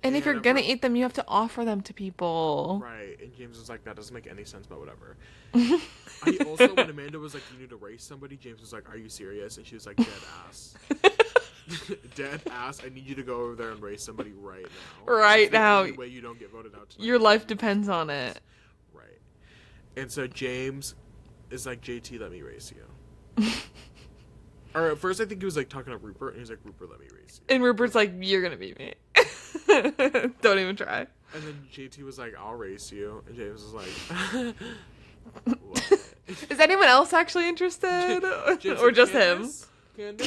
And if you're gonna eat them, you have to offer them to people. Right. And James was like, that doesn't make any sense, but whatever. I also, when Amanda was like, you need to race somebody, James was like, are you serious? And she was like, dead ass. Dead ass. I need you to go over there and race somebody right now. Right now. The only way you don't get voted out tonight. Your life depends on it. Right. And so James is like, JT, let me race you. Or at first I think he was like talking to Rupert, and he's like, Rupert, let me race you. And Rupert's like, you're gonna beat me. Don't even try. And then JT was like, I'll race you. And James was like, what? Is anyone else actually interested? James Or like, just Candace? him?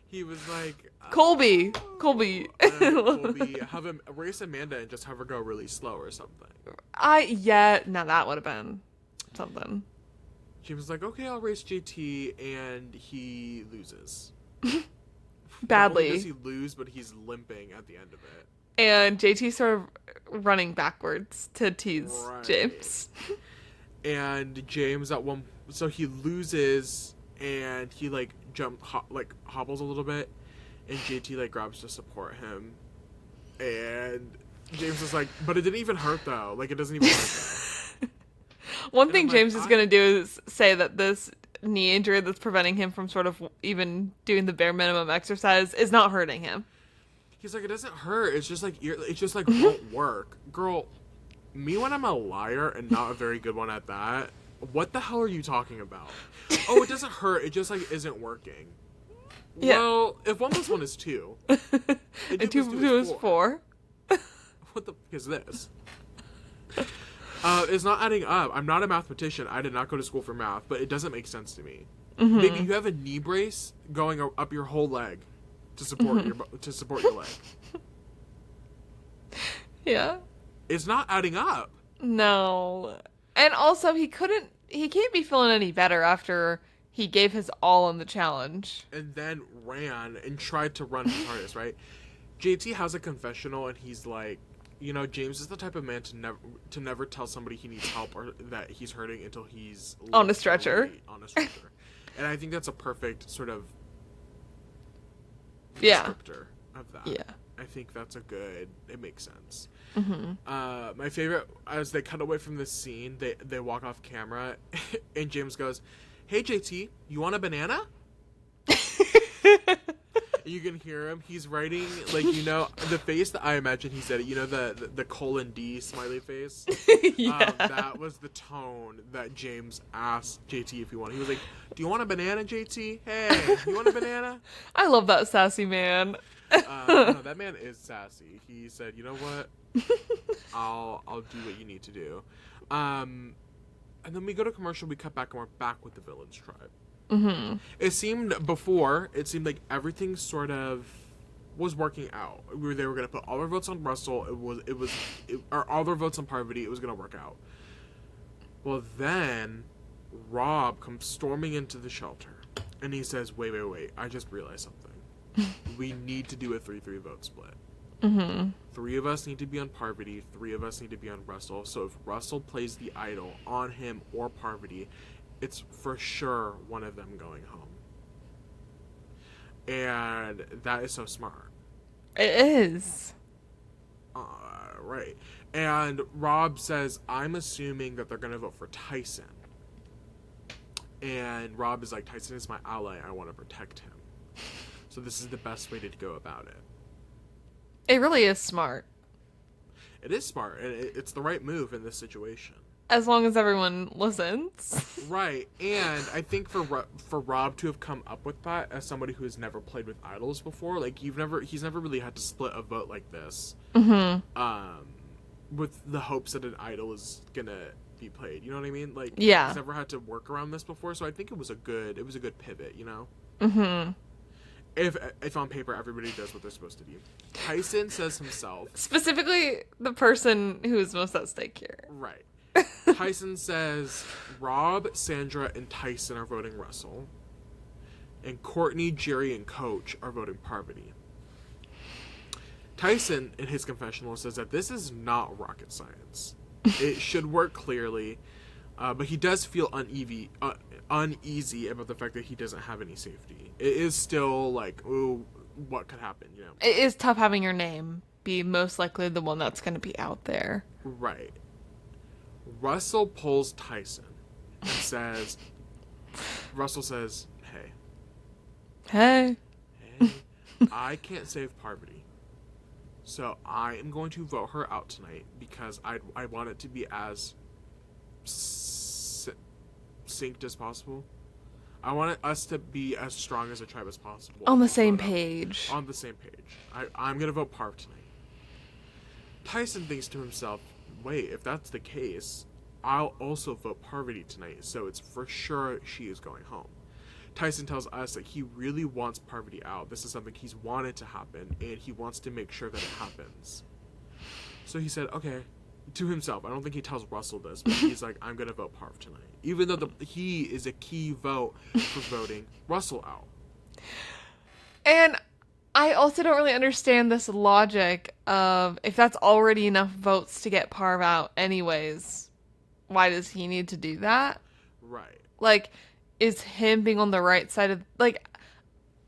He was like, Colby. Colby, have him race Amanda and just have her go really slow or something. Now that would have been something. She was like, okay, I'll race JT, and he loses. Badly. Not only does he lose, but he's limping at the end of it. And JT sort of running backwards to tease James. And James so he loses, and he like hobbles a little bit, and JT like grabs to support him, and James is like, but it didn't even hurt though. Like, it doesn't even hurt though. One thing James is going to do is say that this knee injury that's preventing him from sort of even doing the bare minimum exercise is not hurting him. He's like, it doesn't hurt. It's just like won't work. Girl, me when I'm a liar and not a very good one at that, what the hell are you talking about? Oh, it doesn't hurt. It just like isn't working. Yeah. Well, if 1 + 1 is 2, and 2 + 2 is 4. What the fuck is this? It's not adding up. I'm not a mathematician. I did not go to school for math, but it doesn't make sense to me. Mm-hmm. Maybe you have a knee brace going up your whole leg to support your leg. Yeah. It's not adding up. No. And also he can't be feeling any better after he gave his all in the challenge. And then ran and tried to run his hardest, right? JT has a confessional, and he's like, you know, James is the type of man to never tell somebody he needs help or that he's hurting until he's on a stretcher. And I think that's a perfect sort of Yeah. descriptor of that. Yeah. I think that's it makes sense. Mm-hmm. My favorite, as they cut away from this scene, they walk off camera, and James goes, hey, JT, you want a banana? You can hear him. He's writing, like, you know, the face that I imagine he said it, you know, the colon D smiley face? Yeah. That was the tone that James asked JT if he wanted. He was like, do you want a banana, JT? Hey, you want a banana? I love that sassy man. No, that man is sassy. He said, you know what? I'll do what you need to do. And then we go to commercial, we cut back, and we're back with the villains tribe. Mm-hmm. It seemed like everything sort of was working out. They were going to put all their votes on Russell. Or all their votes on Parvati. It was going to work out. Well, then Rob comes storming into the shelter, and he says, wait, I just realized something. We need to do a 3-3 vote split. Mm-hmm. 3 of us need to be on Parvati, 3 of us need to be on Russell. So if Russell plays the idol on him or Parvati, it's for sure one of them going home. And that is so smart. It is. Right. And Rob says, I'm assuming that they're going to vote for Tyson. And Rob is like, Tyson is my ally. I want to protect him. So this is the best way to go about it. It really is smart. It is smart. And it's the right move in this situation. As long as everyone listens. Right. And I think for Rob to have come up with that as somebody who has never played with idols before, like he's never really had to split a vote like this. Mm-hmm. With the hopes that an idol is gonna be played. You know what I mean? Like, yeah. He's never had to work around this before, so I think it was a good pivot, you know? Mm-hmm. If on paper everybody does what they're supposed to do. Tyson says himself. Specifically the person who's most at stake here. Right. Tyson says Rob, Sandra, and Tyson are voting Russell. And Courtney, Jerry, and Coach are voting Parvati. Tyson, in his confessional, says that this is not rocket science. It should work clearly, but he does feel uneasy about the fact that he doesn't have any safety. It is still like, ooh, what could happen, you know? It is tough having your name be most likely the one that's going to be out there. Right. Russell pulls Tyson and says, Russell says, hey, I can't save Parvati. So I am going to vote her out tonight because I want it to be as synced as possible. I want us to be as strong as a tribe as possible. On the same page. On the same page. I'm going to vote Parv tonight. Tyson thinks to himself, wait, if that's the case, I'll also vote Parvati tonight, so it's for sure she is going home. Tyson tells us that he really wants Parvati out. This is something he's wanted to happen, and he wants to make sure that it happens. So he said, okay, to himself. I don't think he tells Russell this, but he's like, I'm going to vote Parv tonight. Even though he is a key vote for voting Russell out. And I also don't really understand this logic of, if that's already enough votes to get Parv out anyways, why does he need to do that? Right. Like, is him being on the right side of, like,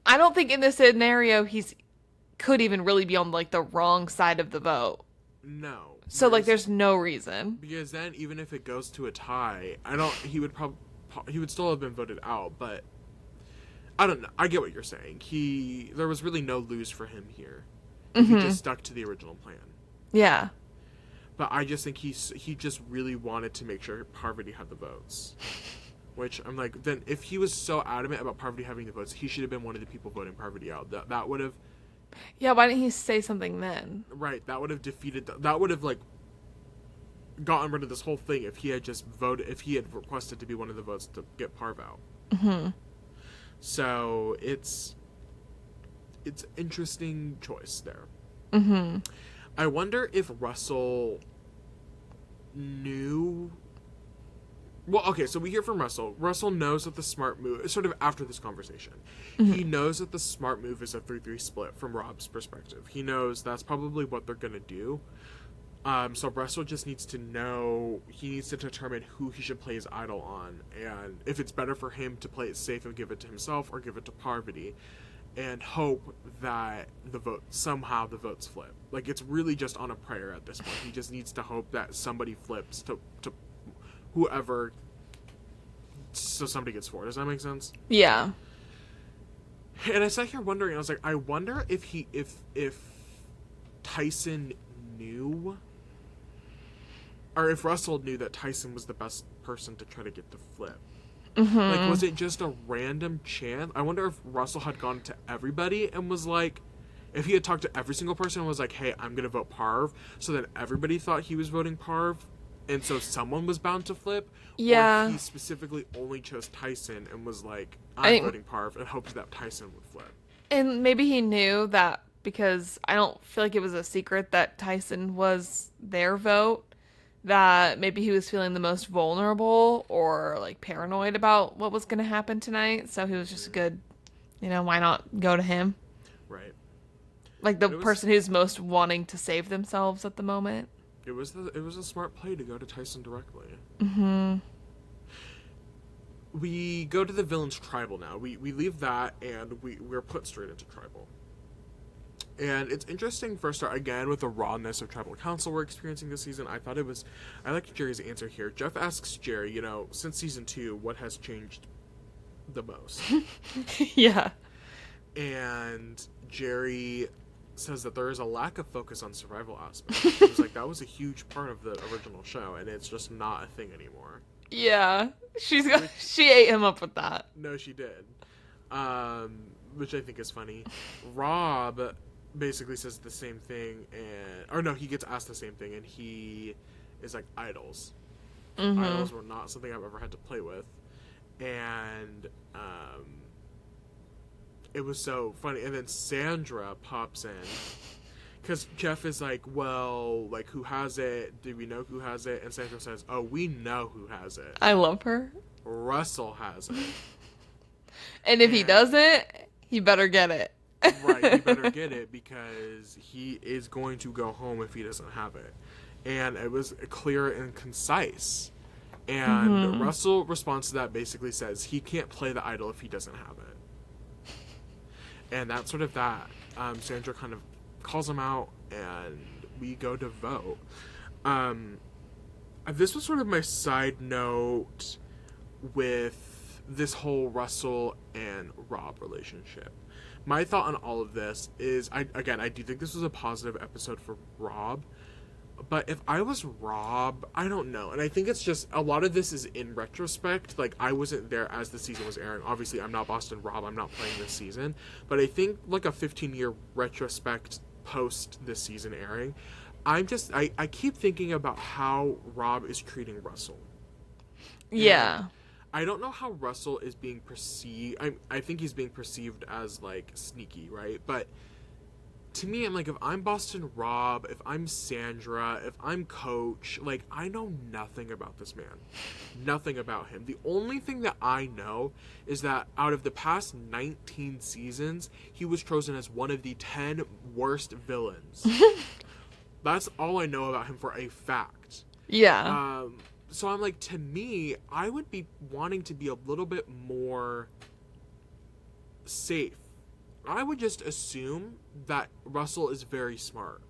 I don't think in this scenario could even really be on, like, the wrong side of the vote. No. So, like, there's no reason. Because then, even if it goes to a tie, he would still have been voted out, but I don't know. I get what you're saying. There was really no lose for him here. He just stuck to the original plan. Yeah. But I just think he just really wanted to make sure Parvati had the votes. Which, I'm like, then if he was so adamant about Parvati having the votes, he should have been one of the people voting Parvati out. That would have... Yeah, why didn't he say something then? Right, that would have defeated... That would have, like, gotten rid of this whole thing if he had just voted... If he had requested to be one of the votes to get Parv out. Mm-hmm. So, it's interesting choice there. Mm-hmm. I wonder if Russell knew... Well, okay, so we hear from Russell. Russell knows that the smart move, sort of after this conversation, he knows that the smart move is a 3-3 split from Rob's perspective. He knows that's probably what they're going to do. So Russell just needs to know, he needs to determine who he should play his idol on, and if it's better for him to play it safe and give it to himself or give it to Parvati, and hope that somehow the votes flip. Like, it's really just on a prayer at this point. He just needs to hope that somebody flips to whoever, so somebody gets 4. Does that make sense? Yeah. And I sat here wondering, I was like, I wonder if Tyson knew, or if Russell knew that Tyson was the best person to try to get the flip. Mm-hmm. Like, was it just a random chance? I wonder if Russell had gone to everybody and was like, if he had talked to every single person and was like, hey, I'm going to vote Parv, so that everybody thought he was voting Parv, and so someone was bound to flip? Yeah. Or he specifically only chose Tyson and was like, I'm voting Parv, and hoped that Tyson would flip. And maybe he knew that, because I don't feel like it was a secret that Tyson was their vote, that maybe he was feeling the most vulnerable or, like, paranoid about what was going to happen tonight. So he was just a good, why not go to him? Right. Like, the person who's most wanting to save themselves at the moment. It was a smart play to go to Tyson directly. Mm-hmm. We go to the villain's tribal now. We leave that, and we're put straight into tribal. And it's interesting, first start, again, with the rawness of tribal council we're experiencing this season. I like Jerry's answer here. Jeff asks Jerry, since season 2, what has changed the most? Yeah. And Jerry says that there is a lack of focus on survival aspects. He was like, that was a huge part of the original show, and it's just not a thing anymore. Yeah. She ate him up with that. No, she did. Which I think is funny. Rob basically says the same thing, he gets asked the same thing, and he is like, idols. Mm-hmm. Idols were not something I've ever had to play with. And it was so funny. And then Sandra pops in, because Jeff is like, well, like, who has it? Do we know who has it? And Sandra says, oh, we know who has it. I love her. Russell has it. And if he doesn't, he better get it. Right, he better get it, because he is going to go home if he doesn't have it. And it was clear and concise. And Russell responds to that, basically says he can't play the idol if he doesn't have it. And that's sort of that. Sandra kind of calls him out, and we go to vote. This was sort of my side note with this whole Russell and Rob relationship. My thought on all of this is, I do think this was a positive episode for Rob. But if I was Rob, I don't know. And I think it's just a lot of this is in retrospect. Like, I wasn't there as the season was airing. Obviously, I'm not Boston Rob. I'm not playing this season. But I think, like, a 15-year retrospect post this season airing, I keep thinking about how Rob is treating Russell. Yeah. And I don't know how Russell is being perceived. I think he's being perceived as, like, sneaky, right? But to me, I'm like, if I'm Boston Rob, if I'm Sandra, if I'm Coach, like, I know nothing about this man. Nothing about him. The only thing that I know is that out of the past 19 seasons, he was chosen as one of the 10 worst villains. That's all I know about him for a fact. Yeah. So I'm like, to me, I would be wanting to be a little bit more safe. I would just assume that Russell is very smart.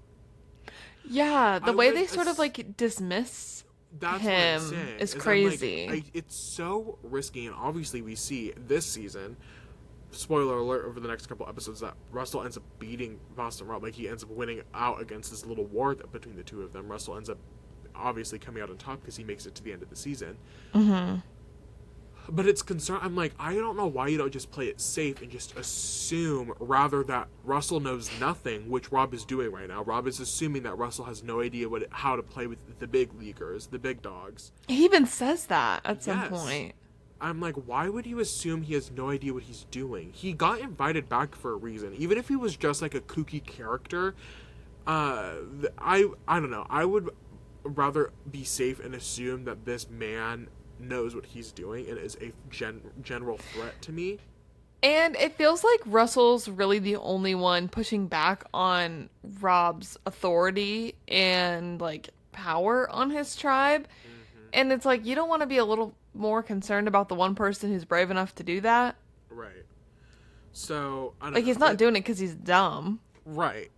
Yeah, the way they sort of, like, dismiss him is crazy. Like, it's so risky, and obviously we see this season, spoiler alert, over the next couple episodes, that Russell ends up beating Boston Rob. Like, he ends up winning out against this little war between the two of them. Russell ends up obviously coming out on top because he makes it to the end of the season. Mm-hmm. But it's concern. I'm like, I don't know why you don't just play it safe and just assume, rather that Russell knows nothing, which Rob is doing right now. Rob is assuming that Russell has no idea how to play with the big leaguers, the big dogs. He even says that at some point. I'm like, why would you assume he has no idea what he's doing? He got invited back for a reason. Even if he was just like a kooky character, I don't know. I would rather be safe and assume that this man knows what he's doing and is a general threat to me. And it feels like Russell's really the only one pushing back on Rob's authority and, like, power on his tribe. Mm-hmm. And it's like, you don't want to be a little more concerned about the one person who's brave enough to do that. Right. So, I don't know. He's not doing it because he's dumb. Right.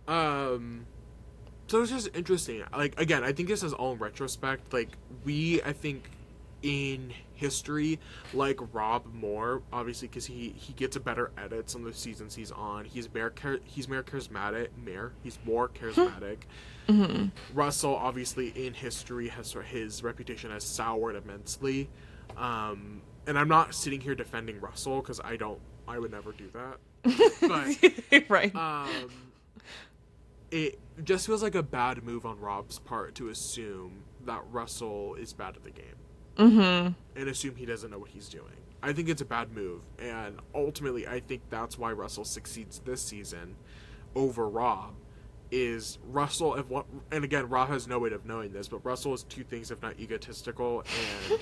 So it's just interesting. Like, again, I think this is all in retrospect. Like, I think in history, like Rob more, obviously, because he gets a better edits on the seasons he's on. He's more charismatic. He's more charismatic. Mm-hmm. Russell, obviously, in history, his reputation has soured immensely. And I'm not sitting here defending Russell because I would never do that. But right. It just feels like a bad move on Rob's part to assume that Russell is bad at the game. Mm-hmm. And assume he doesn't know what he's doing. I think it's a bad move, and ultimately I think that's why Russell succeeds this season over Rob. Is Russell, and again, Rob has no way of knowing this, but Russell is two things if not egotistical, and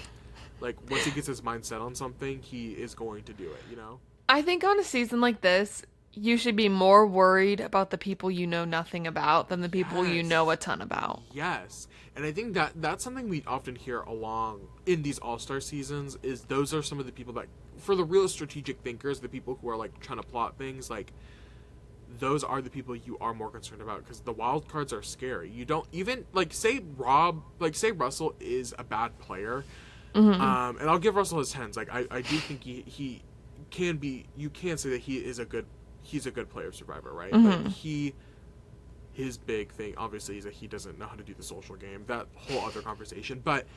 like once he gets his mind set on something, he is going to do it, you know? I think on a season like this, you should be more worried about the people you know nothing about than the people you know a ton about. Yes. And I think that's something we often hear along in these all-star seasons, is those are some of the people that, for the real strategic thinkers, the people who are like trying to plot things, like those are the people you are more concerned about, because the wild cards are scary. You don't even, like, say Russell is a bad player, mm-hmm. And I'll give Russell his 10s. Like, I do think he can be, you can say that he's a good player survivor, right? Mm-hmm. But his big thing, obviously, is that he doesn't know how to do the social game. That whole other conversation. But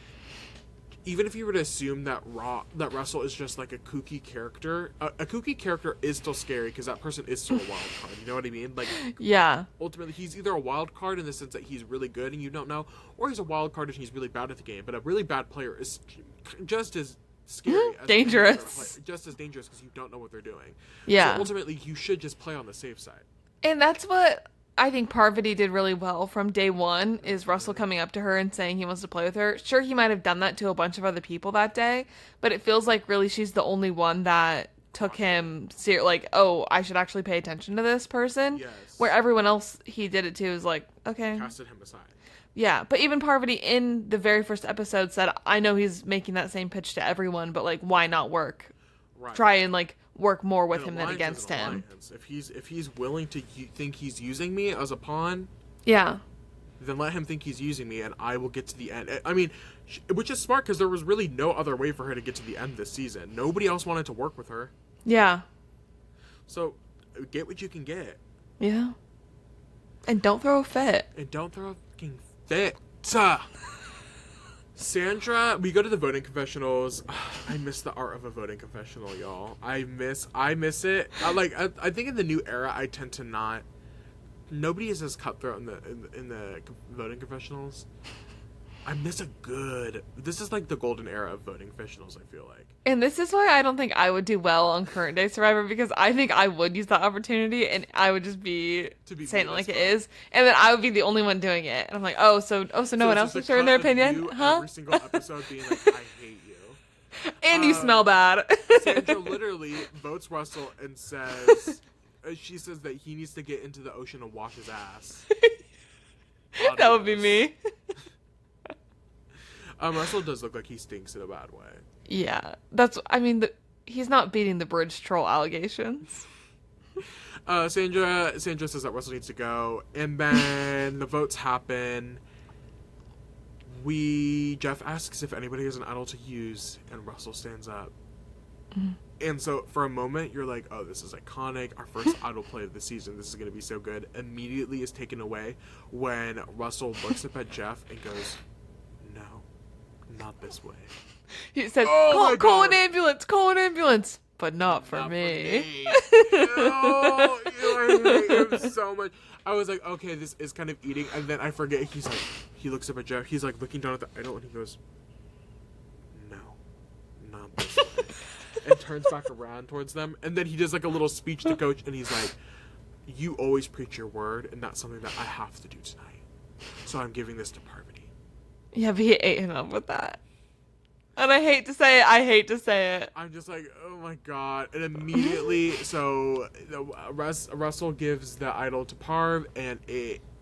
even if you were to assume that Russell is just like a kooky character, a kooky character is still scary because that person is still a wild card. You know what I mean? Like, yeah. Ultimately, he's either a wild card in the sense that he's really good and you don't know, or he's a wild card and he's really bad at the game. But a really bad player is just as scary, as dangerous, just as dangerous because you don't know what they're doing. Yeah. So ultimately, you should just play on the safe side. And that's what I think Parvati did really well from day one, is Russell coming up to her and saying he wants to play with her. Sure, he might have done that to a bunch of other people that day, but it feels like really she's the only one that took him like, oh, I should actually pay attention to this person. Yes. Where everyone else he did it to is like, okay. Casted him aside. Yeah, but even Parvati in the very first episode said, I know he's making that same pitch to everyone, but like, why not work? Right. Try and like work more with him than against him. If he's willing to think he's using me as a pawn, yeah, then let him think he's using me, and I will get to the end. I mean, which is smart because there was really no other way for her to get to the end this season. Nobody else wanted to work with her. Yeah. So get what you can get. Yeah. And don't throw a fit. fucking fit. Sandra, we go to the voting confessionals. I miss the art of a voting confessional, y'all. I miss it. I think in the new era, I tend to not. Nobody is as cutthroat in the voting confessionals. I miss a good. This is like the golden era of voting confessionals, I feel like. And this is why I don't think I would do well on current day Survivor, because I think I would use that opportunity and I would just be saying it like it is, and then I would be the only one doing it. And I'm like, so no one else is sharing their opinion, huh? Every single episode being like, I hate you. And you smell bad. Sandra literally votes Russell and says, she says that he needs to get into the ocean and wash his ass. That would be me. Russell does look like he stinks in a bad way. Yeah, he's not beating the bridge troll allegations. Sandra says that Russell needs to go, and then the votes happen. Jeff asks if anybody has an idol to use, and Russell stands up. Mm. And so for a moment, you're like, oh, this is iconic. Our first idol play of the season. This is going to be so good. Immediately is taken away when Russell looks up at Jeff and goes, no, not this way. He said, call an ambulance, but not for me. I hate him so much. I was like, okay, this is kind of eating, and then I forget, he looks up at Jeff, he's like looking down at the idol, and he goes, no, not this way. And turns back around towards them, and then he does like a little speech to Coach, and he's like, you always preach your word, and that's something that I have to do tonight. So I'm giving this to Parvati. Yeah, but he ate him up with that. And I hate to say it. I'm just like, oh my god. And immediately, so Russell gives the idol to Parv, and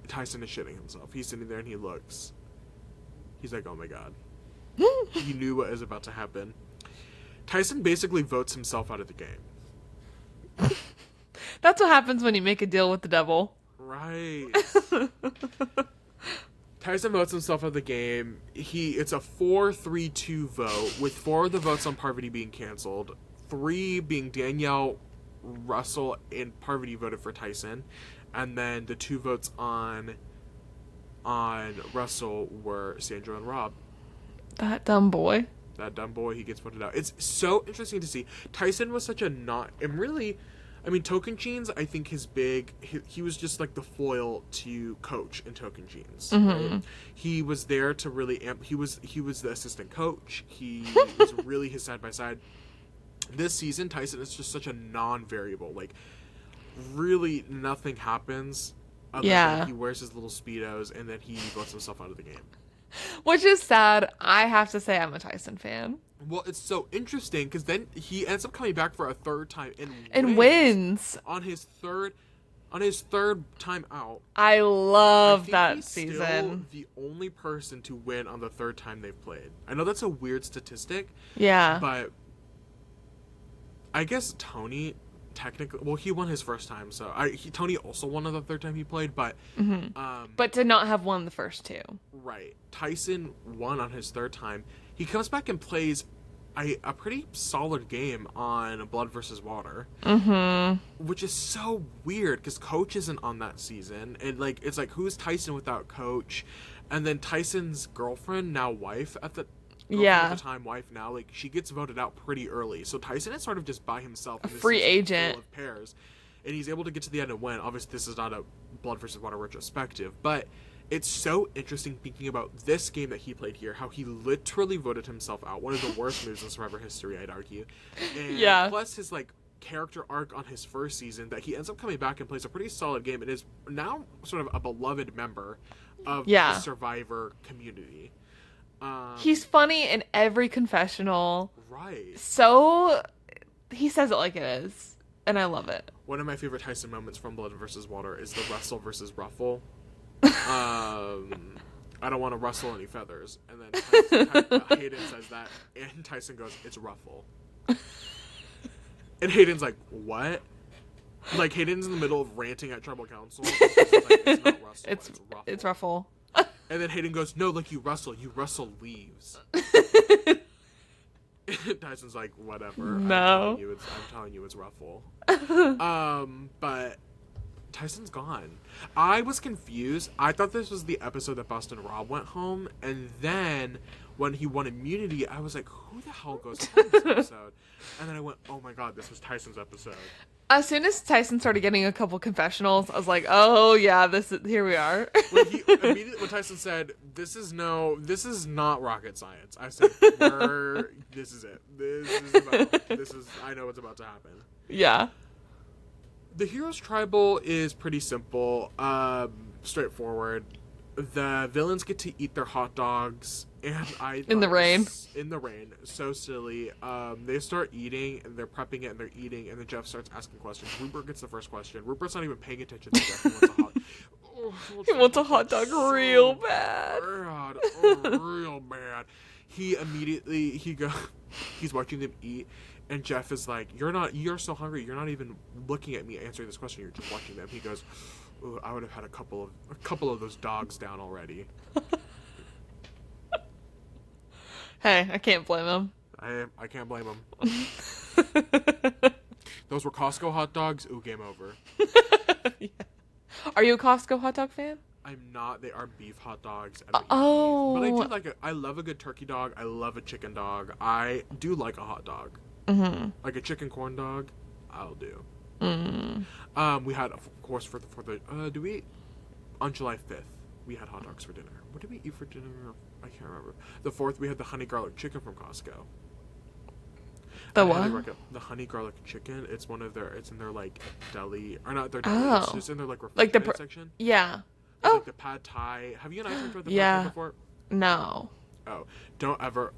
Tyson is shitting himself. He's sitting there and he looks. He's like, oh my god. He knew what was about to happen. Tyson basically votes himself out of the game. That's what happens when you make a deal with the devil. Right. Tyson votes himself out of the game. It's a 4-3-2 vote, with 4 of the votes on Parvati being canceled, 3 being Danielle, Russell, and Parvati voted for Tyson, and then the 2 votes on Russell were Sandra and Rob. That dumb boy, he gets voted out. It's so interesting to see. Tyson was such a and really, I mean, Token Jeans, I think he was just like the foil to Coach in Token Jeans. Mm-hmm. Right? He was there to really he was the assistant coach. He was really his side by side. This season, Tyson is just such a non-variable. Like, really nothing happens other than he wears his little Speedos and then he votes himself out of the game. Which is sad. I have to say I'm a Tyson fan. Well, it's so interesting because then he ends up coming back for a third time and wins on his third time out. I love that he's season. Still the only person to win on the third time they've played. I know that's a weird statistic. Yeah, but I guess Tony technically, well, he won his first time, so Tony also won on the third time he played, but but to not have won the first 2. Right. Tyson won on his third time. He comes back and plays a pretty solid game on Blood versus Water, which is so weird because Coach isn't on that season, and like it's like, who's Tyson without Coach? And then Tyson's girlfriend, now wife at the time, wife now, like she gets voted out pretty early, so Tyson is sort of just by himself, a free agent of pairs, and he's able to get to the end and win. Obviously, this is not a Blood versus Water retrospective, but it's so interesting thinking about this game that he played here, how he literally voted himself out. One of the worst moves in Survivor history, I'd argue. And plus his like character arc on his first season, that he ends up coming back and plays a pretty solid game and is now sort of a beloved member of the Survivor community. He's funny in every confessional. Right. So he says it like it is, and I love it. One of my favorite Tyson moments from Blood versus Water is the Russell versus Ruffle. I don't want to rustle any feathers. And then Hayden says that, and Tyson goes, it's Ruffle. And Hayden's like, what? Like, Hayden's in the middle of ranting at tribal council. Like, it's not Russell, it's Ruffle. It's Ruffle. And then Hayden goes, no, like you rustle leaves. Tyson's like, whatever. No. I'm telling you it's Ruffle. But Tyson's gone. I was confused. I thought this was the episode that Boston Rob went home, and then when he won immunity, I was like, who the hell goes home this episode? And then I went, oh my god, this was Tyson's episode. As soon as Tyson started getting a couple confessionals, I was like, oh yeah, here we are. When Tyson said, this is not rocket science, I said, this is it. I know what's about to happen. Yeah. The Heroes Tribal is pretty simple, straightforward. The villains get to eat their hot dogs, and in the rain. In the rain, so silly. They start eating, and they're prepping it, and they're eating, and then Jeff starts asking questions. Rupert gets the first question. Rupert's not even paying attention to Jeff. He wants a hot dog real bad. Real bad. He's watching them eat, and Jeff is like, you're so hungry, you're not even looking at me answering this question, you're just watching them. He goes, ooh, I would have had a couple of those dogs down already. Hey, I can't blame him. I can't blame him. Those were Costco hot dogs. Ooh, game over. Yeah. Are you a Costco hot dog fan? I'm not. They are beef hot dogs. Oh. But I do I love a good turkey dog. I love a chicken dog. I do like a hot dog. Mm-hmm. Like a chicken corn dog, I'll do. Mm. We had, of course, on July 5th, we had hot dogs for dinner. What did we eat for dinner? I can't remember. The 4th, we had the honey garlic chicken from Costco. The what? The honey garlic chicken. It's in their like deli, or not their deli. It's just in their like refrigerated section. Yeah. Like the pad thai. Have you and I talked about the pad thai before? No. Oh, don't ever.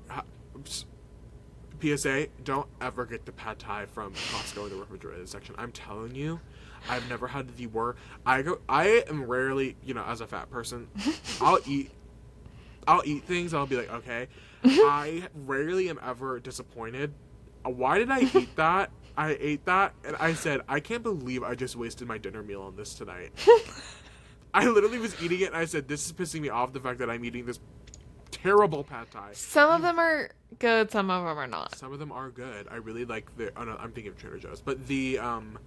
PSA, don't ever get the pad thai from Costco in the refrigerated section. I'm telling you, I've never had the worst. I am rarely, as a fat person, I'll eat things and I'll be like, okay. I rarely am ever disappointed. Why did I eat that? I ate that and I said, I can't believe I just wasted my dinner meal on this tonight. I literally was eating it and I said, this is pissing me off, the fact that I'm eating this terrible pad thai. Some of them are good, some of them are not. Some of them are good. I really like I'm thinking of Trader Joe's, but don't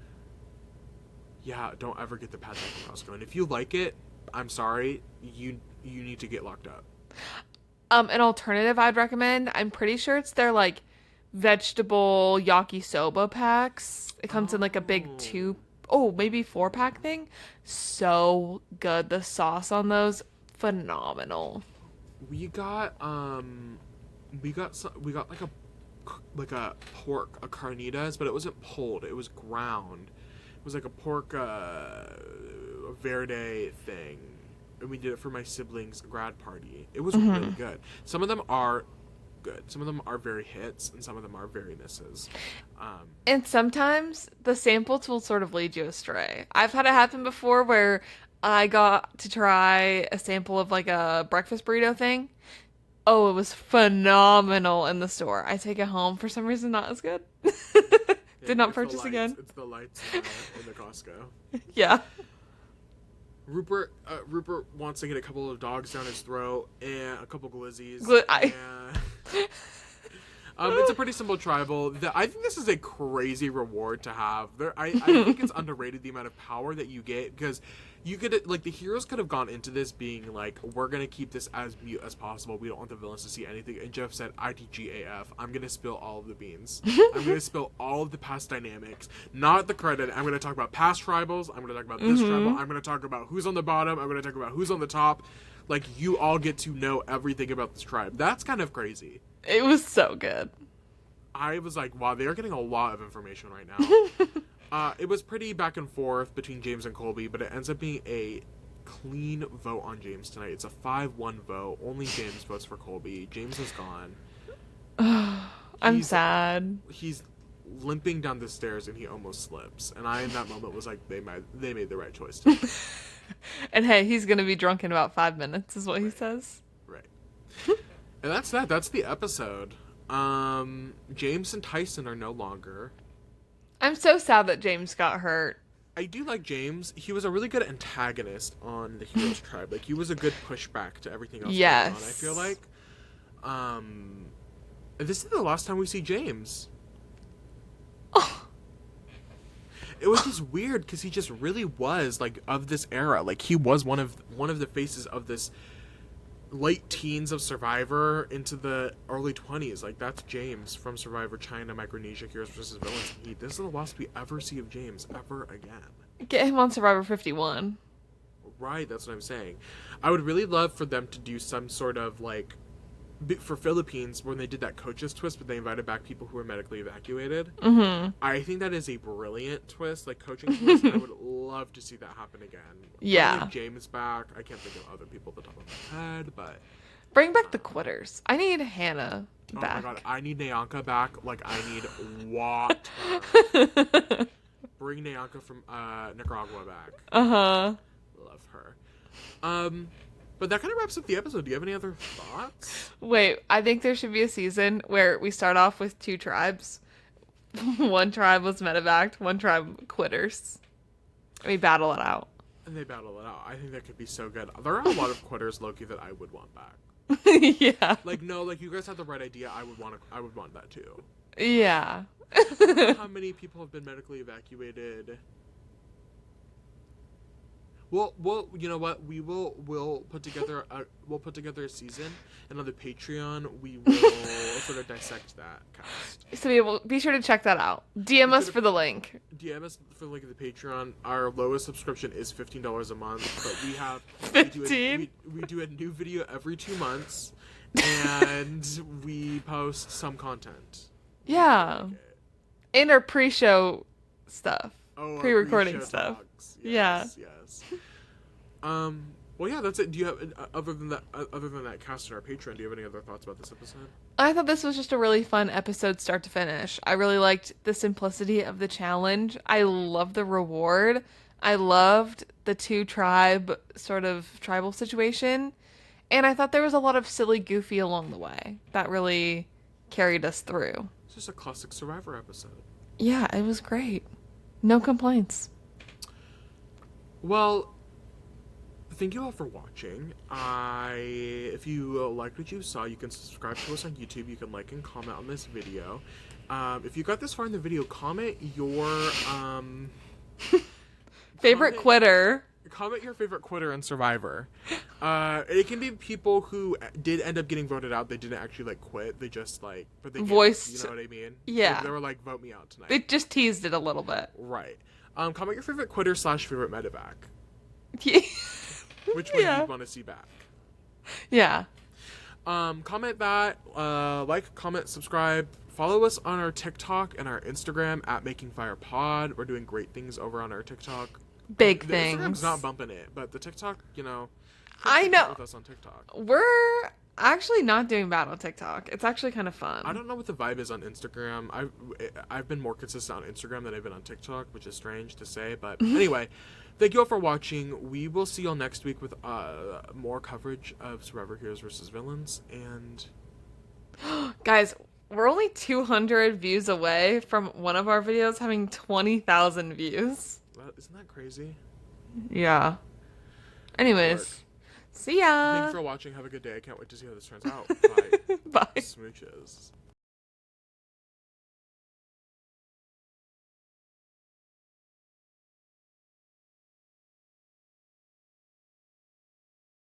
ever get the pad thai from Costco. And if you like it, I'm sorry, you need to get locked up. An alternative I'd recommend, I'm pretty sure it's their like vegetable yakisoba packs. It comes in like a big maybe 4-pack thing. So good. The sauce on those, phenomenal. We got like a pork, a carnitas, but it wasn't pulled, it was ground. It was like a pork verde thing, and we did it for my siblings' grad party. It was really good. Some of them are good, some of them are very hits, and some of them are very misses. And sometimes the samples will sort of lead you astray. I've had it happen before where I got to try a sample of like a breakfast burrito thing. Oh, it was phenomenal in the store. I take it home, for some reason, not as good. Did not purchase again. It's the lights in the Costco. Yeah. Rupert wants to get a couple of dogs down his throat and a couple glizzies. It's a pretty simple tribal. I think this is a crazy reward to have. I think it's underrated, the amount of power that you get, because you could, like, the heroes could have gone into this being like, we're gonna keep this as mute as possible. We don't want the villains to see anything. And Jeff said, ITGAF. I'm gonna spill all of the beans. I'm gonna spill all of the past dynamics, not the credit. I'm gonna talk about past tribals. I'm gonna talk about this tribal. I'm gonna talk about who's on the bottom. I'm gonna talk about who's on the top. Like, you all get to know everything about this tribe. That's kind of crazy. It was so good. I was like, wow, they're getting a lot of information right now. It was pretty back and forth between James and Colby, but it ends up being a clean vote on James tonight. It's a 5-1 vote. Only James votes for Colby. James is gone. I'm sad. He's limping down the stairs and he almost slips. And I, in that moment, was like, they made the right choice. And hey, he's going to be drunk in about 5 minutes, is what he says. Right. And that's that. That's the episode. James and Tyson are no longer. I'm so sad that James got hurt. I do like James. He was a really good antagonist on the Heroes Tribe. Like, he was a good pushback to everything else going on, I feel like. This is the last time we see James. Oh. it was just weird because he just really was like of this era. Like he was one of the faces of this late teens of Survivor into the early 20s. Like that's James from Survivor China, Micronesia, Heroes vs. Villains. This is the last we ever see of James ever again. Get him on Survivor 51. Right, that's what I'm saying. I would really love for them to do some sort of like for Philippines when they did that coaches twist, but they invited back people who were medically evacuated. Mm-hmm. I think that is a brilliant twist, like coaching twist. I would love to see that happen again. Yeah. James back. I can't think of other people at the top of my head, but bring back the quitters. I need Hannah back. Oh my god, I need Nyanka back. Like I need water. Bring Nyanka from Nicaragua back. Uh-huh. Love her. But that kind of wraps up the episode. Do you have any other thoughts? Wait, I think there should be a season where we start off with 2 tribes. One tribe was medevaced, one tribe quitters. We battle it out. And they battle it out. I think that could be so good. There are a lot of quitters, Loki, that I would want back. Yeah. Like no, like you guys had the right idea. I would want that too. Yeah. I don't know how many people have been medically evacuated? Well, you know what? We'll put together a season, and on the Patreon we will sort of dissect that cast. So be sure to check that out. DM us for the link. DM us for the link of the Patreon. Our lowest subscription is $15 a month, but we have 15. We do a new video every 2 months, and we post some content. Yeah. In our pre-show stuff. Oh, pre-recording pre-show stuff. talks. Yes. Well, yeah, that's it. Do you have other than that cast on our Patreon? Do you have any other thoughts about this episode? I thought this was just a really fun episode, start to finish. I really liked the simplicity of the challenge. I love the reward. I loved the 2 tribe sort of tribal situation, and I thought there was a lot of silly, goofy along the way that really carried us through. It's just a classic Survivor episode. Yeah, it was great. No complaints. Well, thank you all for watching. If you liked what you saw, you can subscribe to us on YouTube. You can like and comment on this video. If you got this far in the video, comment your favorite quitter. Comment your favorite quitter in Survivor. It can be people who did end up getting voted out. They didn't actually like quit. They just like, but they voiced. You know what I mean? Yeah. They were like, vote me out tonight. They just teased it a little bit. Right. Comment your favorite quitter / favorite medevac. Yeah. Which one do you want to see back? Yeah. Comment that. Like, comment, subscribe. Follow us on our TikTok and our Instagram at MakingFirePod. We're doing great things over on our TikTok. Big the things. Instagram's not bumping it, but the TikTok, you know. I know. With us on TikTok. We're actually not doing bad on TikTok. It's actually kind of fun. I don't know what the vibe is on Instagram. I've been more consistent on Instagram than I've been on TikTok, which is strange to say, but anyway, thank you all for watching. We will see y'all next week with more coverage of Survivor Heroes vs. Villains, and guys, we're only 200 views away from one of our videos having 20,000 views. Isn't that crazy? Yeah. Anyways, see ya. Thank you for watching. Have a good day. I can't wait to see how this turns out. Bye. Bye. Smooches.